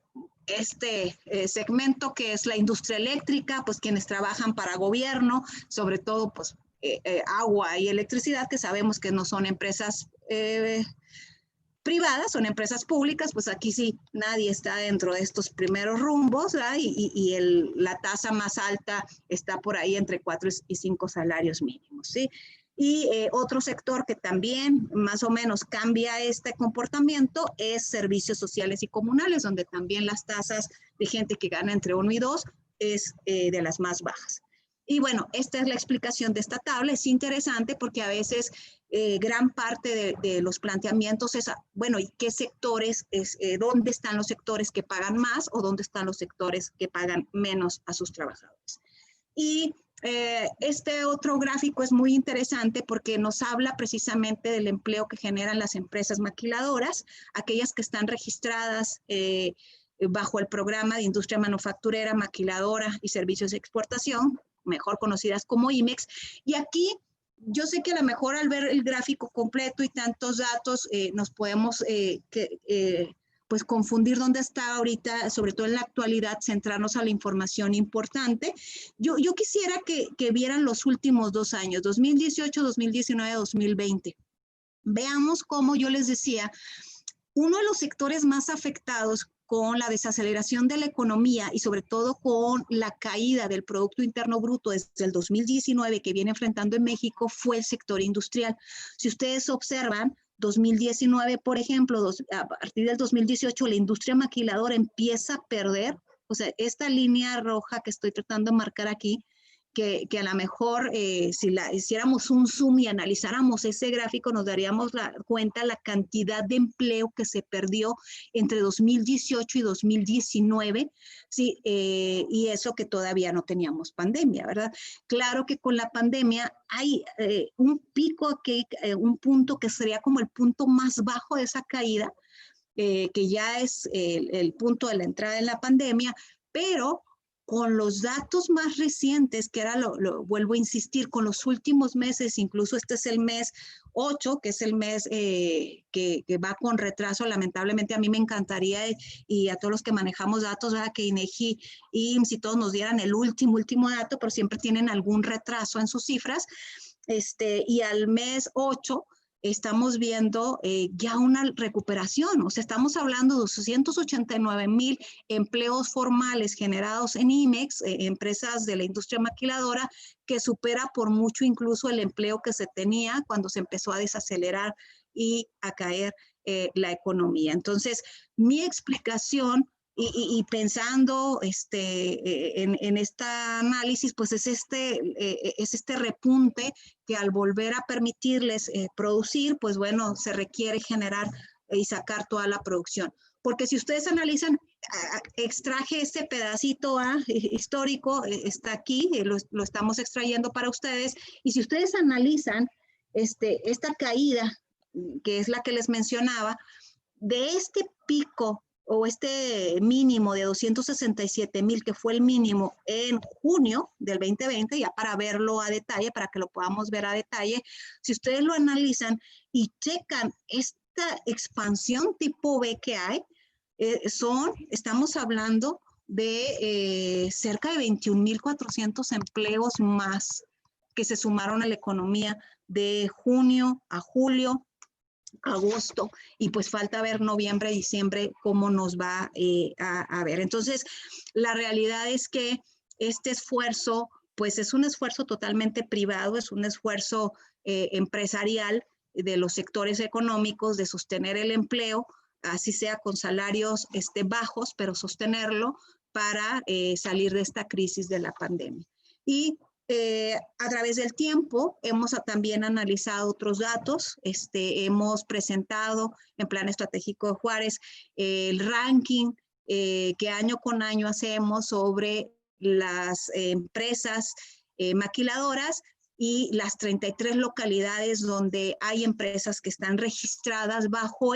este segmento que es la industria eléctrica, pues quienes trabajan para gobierno, sobre todo, pues, agua y electricidad, que sabemos que no son empresas privadas, son empresas públicas, pues aquí sí nadie está dentro de estos primeros rumbos, ¿verdad? Y la tasa más alta está por ahí entre 4 y 5 salarios mínimos, ¿sí? Y otro sector que también más o menos cambia este comportamiento es servicios sociales y comunales, donde también las tasas de gente que gana entre 1 y 2 es de las más bajas. Y bueno, esta es la explicación de esta tabla. Es interesante porque a veces gran parte de los planteamientos es, bueno, ¿y qué sectores, dónde están los sectores que pagan más o dónde están los sectores que pagan menos a sus trabajadores? Y este otro gráfico es muy interesante porque nos habla precisamente del empleo que generan las empresas maquiladoras, aquellas que están registradas bajo el programa de industria manufacturera, maquiladora y servicios de exportación, mejor conocidas como IMEX. Y aquí yo sé que a lo mejor al ver el gráfico completo y tantos datos nos podemos pues confundir dónde está ahorita, sobre todo en la actualidad, centrarnos a la información importante. Yo quisiera que vieran los últimos 2 años, 2018, 2019, 2020. Veamos cómo yo les decía, uno de los sectores más afectados con la desaceleración de la economía y sobre todo con la caída del Producto Interno Bruto desde el 2019 que viene enfrentando en México fue el sector industrial. Si ustedes observan, 2019, por ejemplo, a partir del 2018, la industria maquiladora empieza a perder, o sea, esta línea roja que estoy tratando de marcar aquí, que a lo mejor si hiciéramos un zoom y analizáramos ese gráfico, nos daríamos cuenta la cantidad de empleo que se perdió entre 2018 y 2019, ¿sí? Y eso que todavía no teníamos pandemia, ¿verdad? Claro que con la pandemia hay un pico aquí, un punto que sería como el punto más bajo de esa caída, que ya es el punto de la entrada en la pandemia, pero con los datos más recientes, que ahora lo vuelvo a insistir, con los últimos meses, incluso este es el mes 8, que es el mes que va con retraso, lamentablemente a mí me encantaría, y a todos los que manejamos datos, ¿verdad?, que INEGI, IMSS y todos nos dieran el último dato, pero siempre tienen algún retraso en sus cifras, y al mes 8, estamos viendo ya una recuperación, o sea, estamos hablando de 289,000 empleos formales generados en IMEX, empresas de la industria maquiladora, que supera por mucho incluso el empleo que se tenía cuando se empezó a desacelerar y a caer la economía. Entonces, mi explicación y pensando en este análisis, pues es este repunte que al volver a permitirles producir, pues bueno, se requiere generar y sacar toda la producción. Porque si ustedes analizan, extraje este pedacito histórico, está aquí, lo estamos extrayendo para ustedes, y si ustedes analizan esta caída, que es la que les mencionaba, de este pico o este mínimo de 267,000, que fue el mínimo en junio del 2020, ya para verlo a detalle, para que lo podamos ver a detalle, si ustedes lo analizan y checan esta expansión tipo B que hay, estamos hablando de cerca de 21,400 empleos más que se sumaron a la economía de junio a julio, agosto, y pues falta ver noviembre, diciembre, cómo nos va a ver. Entonces, la realidad es que este esfuerzo, pues es un esfuerzo totalmente privado, es un esfuerzo empresarial de los sectores económicos de sostener el empleo, así sea con salarios bajos, pero sostenerlo para salir de esta crisis de la pandemia. Y a través del tiempo hemos también analizado otros datos, hemos presentado en Plan Estratégico de Juárez el ranking que año con año hacemos sobre las empresas maquiladoras y las 33 localidades donde hay empresas que están registradas bajo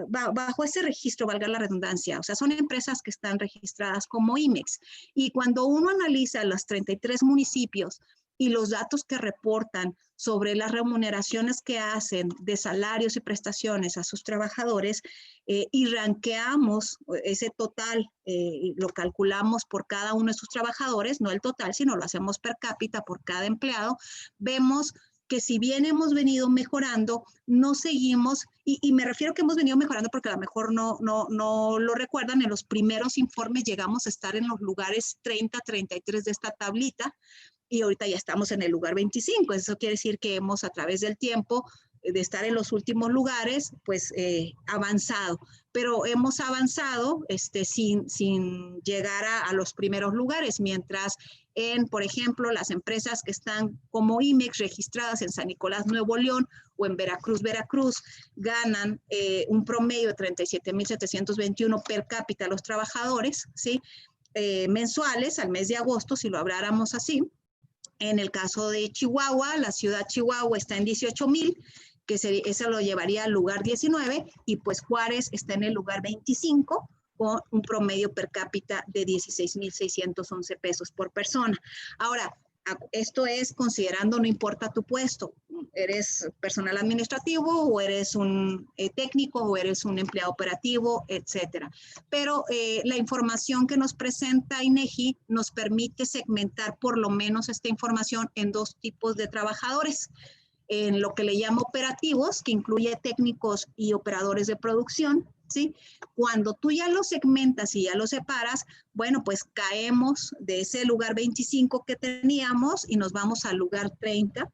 bajo ese registro, valga la redundancia. O sea, son empresas que están registradas como IMEX. Y cuando uno analiza los 33 municipios y los datos que reportan sobre las remuneraciones que hacen de salarios y prestaciones a sus trabajadores y ranqueamos ese total, lo calculamos por cada uno de sus trabajadores, no el total, sino lo hacemos per cápita por cada empleado, vemos que si bien hemos venido mejorando, no seguimos, y me refiero que hemos venido mejorando porque a lo mejor no lo recuerdan, en los primeros informes llegamos a estar en los lugares 30, 33 de esta tablita, y ahorita ya estamos en el lugar 25. Eso quiere decir que hemos a través del tiempo de estar en los últimos lugares, pues avanzado. Pero hemos avanzado sin llegar a los primeros lugares, mientras por ejemplo, las empresas que están como IMEX registradas en San Nicolás, Nuevo León o en Veracruz, ganan un promedio de 37,721 per cápita a los trabajadores, ¿sí? Mensuales al mes de agosto, si lo habláramos así. En el caso de Chihuahua, la ciudad de Chihuahua está en 18,000, que eso lo llevaría al lugar 19, y pues Juárez está en el lugar 25, con un promedio per cápita de 16,611 pesos por persona. Ahora, esto es considerando, no importa tu puesto, eres personal administrativo o eres un técnico o eres un empleado operativo, etcétera. Pero la información que nos presenta INEGI nos permite segmentar por lo menos esta información en dos tipos de trabajadores. En lo que le llamo operativos, que incluye técnicos y operadores de producción, ¿sí? Cuando tú ya los segmentas y ya los separas, bueno, pues caemos de ese lugar 25 que teníamos y nos vamos al lugar 30.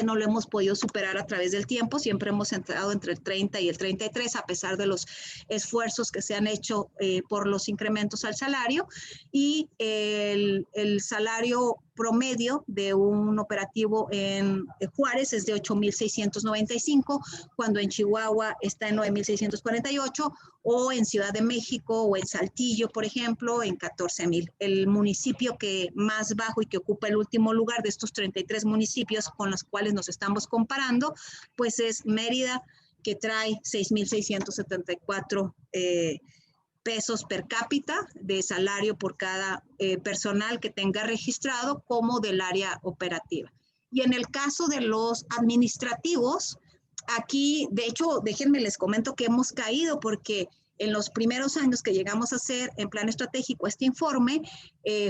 No lo hemos podido superar a través del tiempo, siempre hemos entrado entre el 30 y el 33, a pesar de los esfuerzos que se han hecho por los incrementos al salario, y el salario promedio de un operativo en Juárez es de 8,695, cuando en Chihuahua está en 9,648, o en Ciudad de México o en Saltillo, por ejemplo, en 14,000. El municipio que más bajo y que ocupa el último lugar de estos 33 municipios con los cuales nos estamos comparando, pues es Mérida, que trae 6,674 pesos per cápita de salario por cada personal que tenga registrado como del área operativa. Y en el caso de los administrativos, aquí, de hecho, déjenme les comento que hemos caído porque en los primeros años que llegamos a hacer en Plan Estratégico este informe,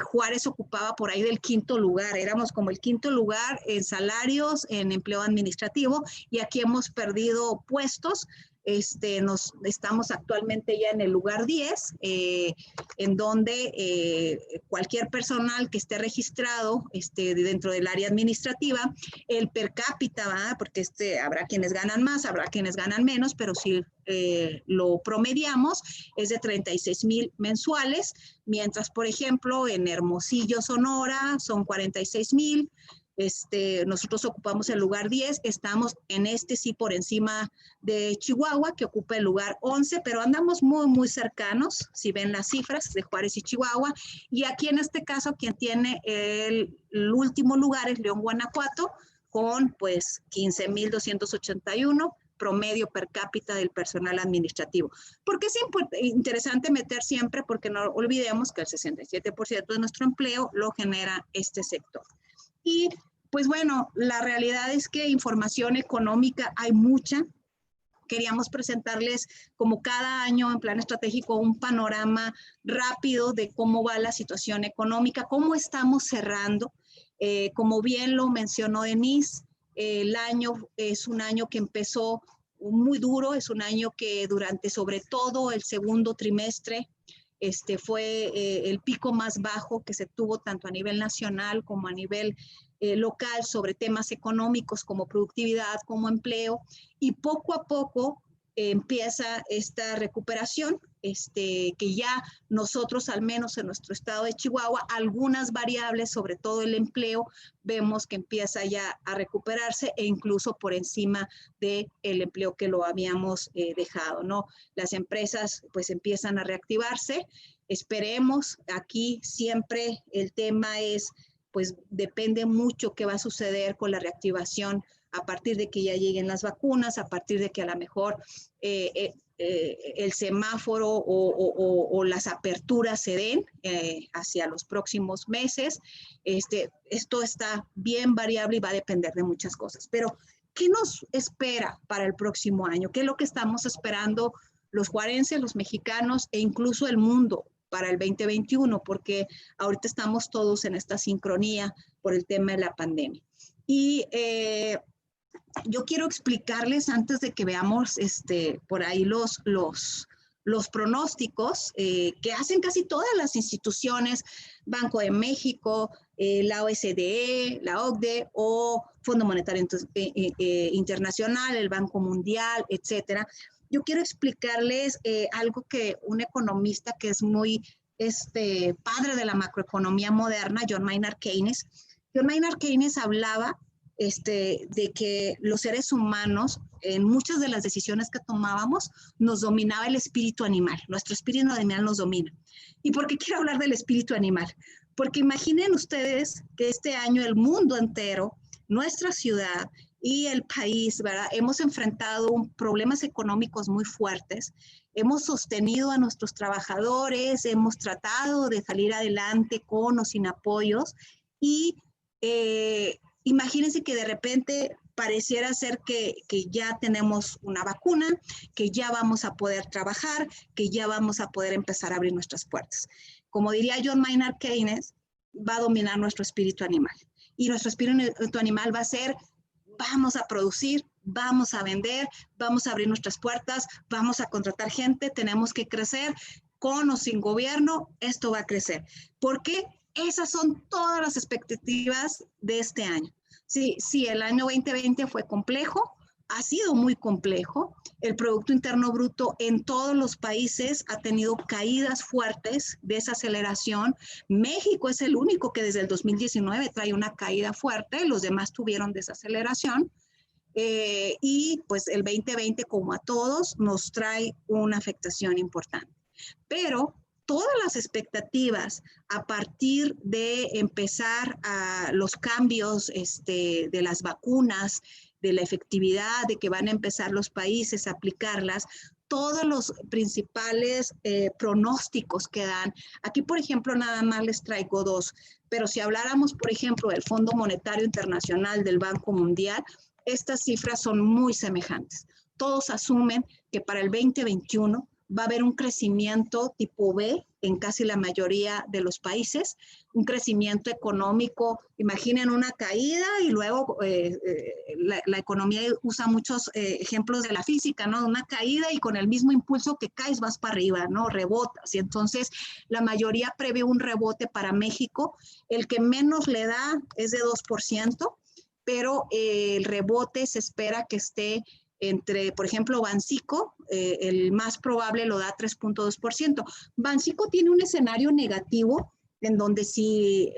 Juárez ocupaba por ahí del 5º lugar, éramos como el 5º lugar en salarios, en empleo administrativo, y aquí hemos perdido puestos. Estamos actualmente ya en el lugar 10, en donde cualquier personal que esté registrado dentro del área administrativa, el per cápita, ¿verdad? Porque habrá quienes ganan más, habrá quienes ganan menos, pero si lo promediamos es de 36,000 mensuales, mientras, por ejemplo, en Hermosillo, Sonora, son 46,000. Nosotros ocupamos el lugar 10, estamos en sí por encima de Chihuahua, que ocupa el lugar 11, pero andamos muy, muy cercanos, si ven las cifras de Juárez y Chihuahua, y aquí en este caso quien tiene el último lugar es León, Guanajuato, con pues 15,281 promedio per cápita del personal administrativo. ¿Por qué es interesante meter siempre? Porque no olvidemos que el 67% de nuestro empleo lo genera este sector. Y pues bueno, la realidad es que información económica hay mucha. queríamos presentarles como cada año en plan estratégico un panorama rápido de cómo va la situación económica, cómo estamos cerrando. Como bien lo mencionó Denise, el año es un año que empezó muy duro, es un año que durante sobre todo el segundo trimestre fue el pico más bajo que se tuvo tanto a nivel nacional como a nivel local sobre temas económicos como productividad, como empleo, y poco a poco empieza esta recuperación, que ya nosotros, al menos en nuestro estado de Chihuahua, algunas variables, sobre todo el empleo, vemos que empieza ya a recuperarse e incluso por encima del empleo que lo habíamos dejado, ¿no? Las empresas pues empiezan a reactivarse, esperemos, aquí siempre el tema es, pues depende mucho qué va a suceder con la reactivación a partir de que ya lleguen las vacunas, a partir de que a lo mejor el semáforo o las aperturas se den hacia los próximos meses. Esto está bien variable y va a depender de muchas cosas. Pero, ¿qué nos espera para el próximo año? ¿Qué es lo que estamos esperando los juarenses, los mexicanos e incluso el mundo para el 2021? Porque ahorita estamos todos en esta sincronía por el tema de la pandemia. Y yo quiero explicarles antes de que veamos por ahí los pronósticos que hacen casi todas las instituciones, Banco de México, la OSDE, la OCDE o Fondo Monetario Internacional, el Banco Mundial, etcétera. Yo quiero explicarles algo que un economista que es muy padre de la macroeconomía moderna, John Maynard Keynes. John Maynard Keynes hablaba de que los seres humanos, en muchas de las decisiones que tomábamos, nos dominaba el espíritu animal. Nuestro espíritu animal nos domina. ¿Y por qué quiero hablar del espíritu animal? Porque imaginen ustedes que este año el mundo entero, nuestra ciudad y el país, ¿verdad? Hemos enfrentado problemas económicos muy fuertes. Hemos sostenido a nuestros trabajadores, hemos tratado de salir adelante con o sin apoyos y imagínense que de repente pareciera ser que ya tenemos una vacuna, que ya vamos a poder trabajar, que ya vamos a poder empezar a abrir nuestras puertas. Como diría John Maynard Keynes, va a dominar nuestro espíritu animal. Y nuestro espíritu animal va a ser, vamos a producir, vamos a vender, vamos a abrir nuestras puertas, vamos a contratar gente, tenemos que crecer, con o sin gobierno, esto va a crecer. ¿Por qué? Esas son todas las expectativas de este año. Sí, el año 2020 fue complejo, ha sido muy complejo. El Producto Interno Bruto en todos los países ha tenido caídas fuertes, desaceleración. México es el único que desde el 2019 trae una caída fuerte, los demás tuvieron desaceleración. Y pues el 2020, como a todos, nos trae una afectación importante. Pero todas las expectativas a partir de empezar a los cambios de las vacunas, de la efectividad, de que van a empezar los países a aplicarlas, todos los principales pronósticos que dan. Aquí, por ejemplo, nada más les traigo dos, pero si habláramos, por ejemplo, del Fondo Monetario Internacional, del Banco Mundial, estas cifras son muy semejantes. Todos asumen que para el 2021 va a haber un crecimiento tipo B en casi la mayoría de los países, un crecimiento económico, imaginen una caída y luego la economía usa muchos ejemplos de la física, ¿no? Una caída y con el mismo impulso que caes vas para arriba, ¿no? Rebotas. Y entonces la mayoría prevé un rebote para México, el que menos le da es de 2%, pero el rebote se espera que esté entre, por ejemplo, Banxico, el más probable lo da 3.2%. Banxico tiene un escenario negativo en donde si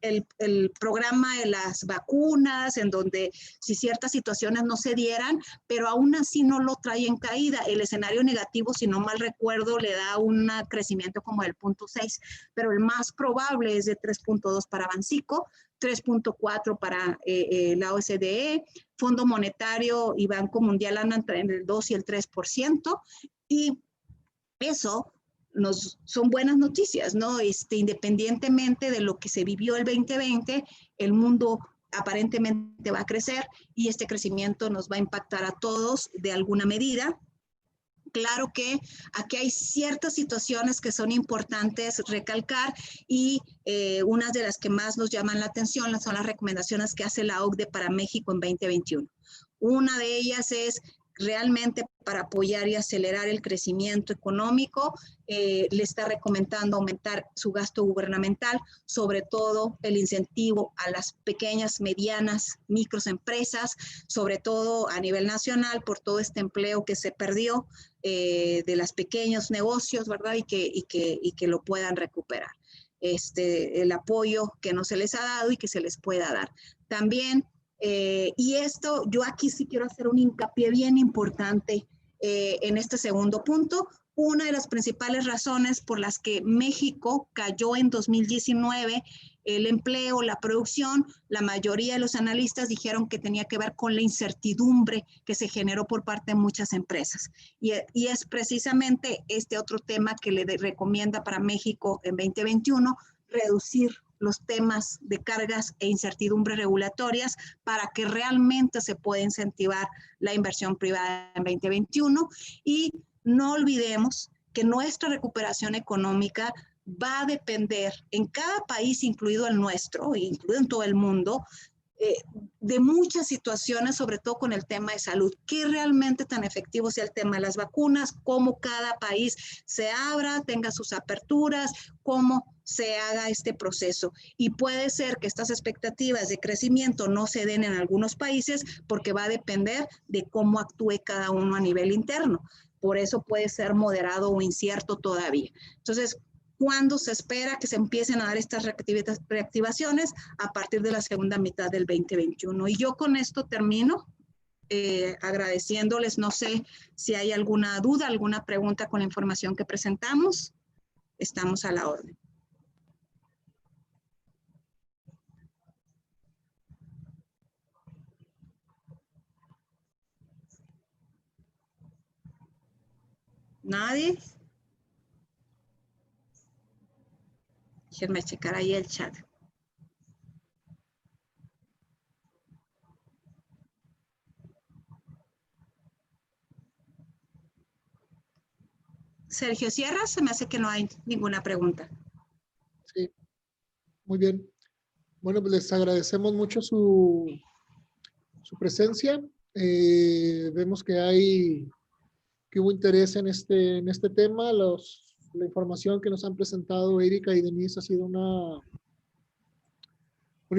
el programa de las vacunas, en donde si ciertas situaciones no se dieran, pero aún así no lo trae en caída. El escenario negativo, si no mal recuerdo, le da un crecimiento como del 0.6, pero el más probable es de 3.2 para Banxico, 3.4 para la OSDE, Fondo Monetario y Banco Mundial andan entre el 2 y el 3%, y eso son buenas noticias, ¿no? Independientemente de lo que se vivió el 2020, el mundo aparentemente va a crecer y este crecimiento nos va a impactar a todos de alguna medida. Claro que aquí hay ciertas situaciones que son importantes recalcar y unas de las que más nos llaman la atención son las recomendaciones que hace la OCDE para México en 2021. Una de ellas es realmente para apoyar y acelerar el crecimiento económico, le está recomendando aumentar su gasto gubernamental, sobre todo el incentivo a las pequeñas, medianas, microempresas, sobre todo a nivel nacional por todo este empleo que se perdió de los pequeños negocios, ¿verdad? Y que lo puedan recuperar. El apoyo que no se les ha dado y que se les pueda dar. También y esto, yo aquí sí quiero hacer un hincapié bien importante en este segundo punto. Una de las principales razones por las que México cayó en 2019 el empleo, la producción, la mayoría de los analistas dijeron que tenía que ver con la incertidumbre que se generó por parte de muchas empresas. Y es precisamente este otro tema que le recomienda para México en 2021, reducir los temas de cargas e incertidumbres regulatorias para que realmente se pueda incentivar la inversión privada en 2021. Y no olvidemos que nuestra recuperación económica va a depender en cada país, incluido el nuestro, incluido en todo el mundo, de muchas situaciones, sobre todo con el tema de salud. ¿Qué realmente tan efectivo sea el tema de las vacunas? ¿Cómo cada país se abra, tenga sus aperturas? ¿Cómo se haga este proceso? Y puede ser que estas expectativas de crecimiento no se den en algunos países porque va a depender de cómo actúe cada uno a nivel interno. Por eso puede ser moderado o incierto todavía. Entonces, ¿cuándo se espera que se empiecen a dar estas reactivaciones? A partir de la segunda mitad del 2021. Y yo con esto termino, agradeciéndoles, no sé si hay alguna duda, alguna pregunta con la información que presentamos. Estamos a la orden. ¿Nadie? Déjenme checar ahí el chat. Sergio Sierra, se me hace que no hay ninguna pregunta. Sí, muy bien. Bueno, pues les agradecemos mucho su presencia. Vemos que hubo interés en este tema. La información que nos han presentado Erika y Denise ha sido una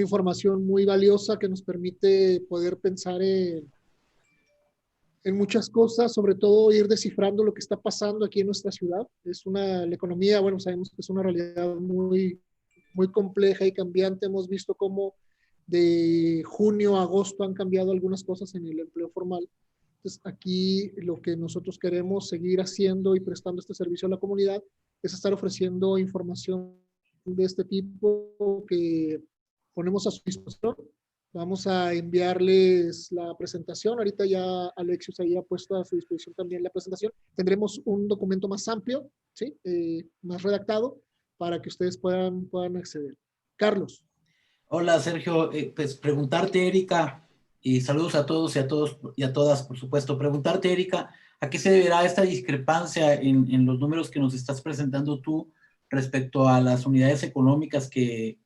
información muy valiosa que nos permite poder pensar en muchas cosas, sobre todo ir descifrando lo que está pasando aquí en nuestra ciudad. La economía, bueno, sabemos que es una realidad muy, muy compleja y cambiante. Hemos visto cómo de junio a agosto han cambiado algunas cosas en el empleo formal. Entonces, aquí lo que nosotros queremos seguir haciendo y prestando este servicio a la comunidad es estar ofreciendo información de este tipo que ponemos a su disposición. Vamos a enviarles la presentación. Ahorita ya Alexios había puesto a su disposición también la presentación. Tendremos un documento más amplio, ¿sí? Más redactado, para que ustedes puedan acceder. Carlos. Hola, Sergio. Pues preguntarte, Erika, y saludos a todos y a todas, por supuesto. Preguntarte, Erika, ¿a qué se deberá esta discrepancia en los números que nos estás presentando tú respecto a las unidades económicas que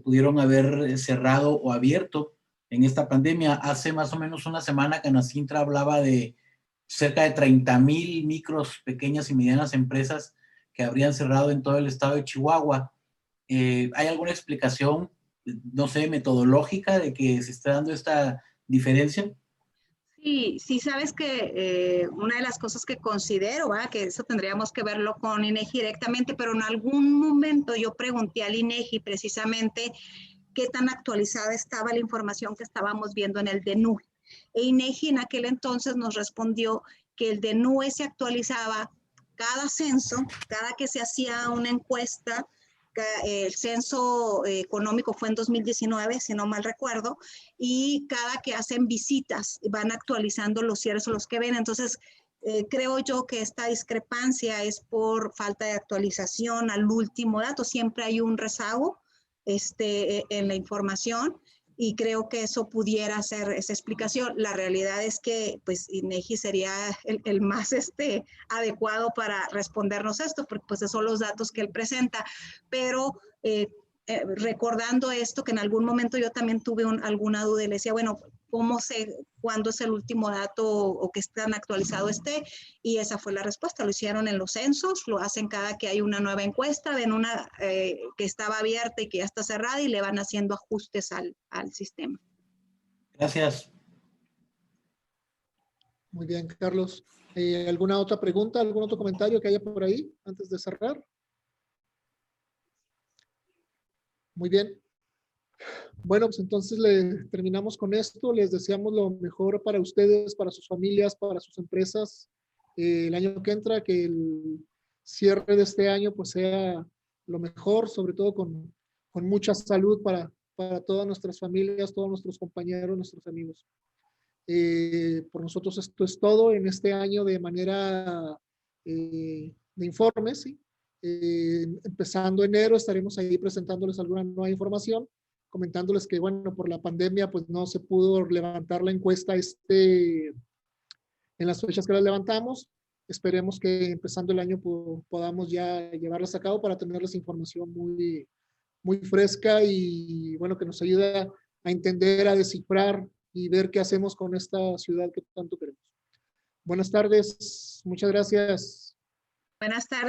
pudieron haber cerrado o abierto en esta pandemia? Hace más o menos una semana Canacintra hablaba de cerca de 30,000 micros, pequeñas y medianas empresas que habrían cerrado en todo el estado de Chihuahua. ¿Hay alguna explicación, no sé, metodológica de que se está dando esta diferencia? Sí, sabes que una de las cosas que considero, que eso tendríamos que verlo con INEGI directamente, pero en algún momento yo pregunté al INEGI precisamente qué tan actualizada estaba la información que estábamos viendo en el DNUE. E INEGI en aquel entonces nos respondió que el DNUE se actualizaba cada censo, cada que se hacía una encuesta. El censo económico fue en 2019, si no mal recuerdo, y cada que hacen visitas van actualizando los cierres o los que ven. Entonces, creo yo que esta discrepancia es por falta de actualización al último dato. Siempre hay un rezago en la información y creo que eso pudiera ser esa explicación. La realidad es que pues INEGI sería el más adecuado para respondernos esto, porque pues esos son los datos que él presenta, pero recordando esto, que en algún momento yo también tuve alguna duda y le decía, bueno, ¿cómo sé cuándo es el último dato o que tan actualizado esté? Y esa fue la respuesta. Lo hicieron en los censos, lo hacen cada que hay una nueva encuesta, ven una que estaba abierta y que ya está cerrada y le van haciendo ajustes al sistema. Gracias. Muy bien, Carlos. ¿Alguna otra pregunta, algún otro comentario que haya por ahí antes de cerrar? Muy bien. Bueno, pues entonces terminamos con esto. Les deseamos lo mejor para ustedes, para sus familias, para sus empresas. El año que entra, que el cierre de este año pues sea lo mejor, sobre todo con mucha salud para todas nuestras familias, todos nuestros compañeros, nuestros amigos. Por nosotros esto es todo en este año de manera de informes, ¿sí? Empezando enero estaremos ahí presentándoles alguna nueva información, comentándoles que, bueno, por la pandemia, pues no se pudo levantar la encuesta en las fechas que las levantamos. Esperemos que empezando el año podamos ya llevarlas a cabo para tenerles información muy, muy fresca y, bueno, que nos ayude a entender, a descifrar y ver qué hacemos con esta ciudad que tanto queremos. Buenas tardes. Muchas gracias. Buenas tardes.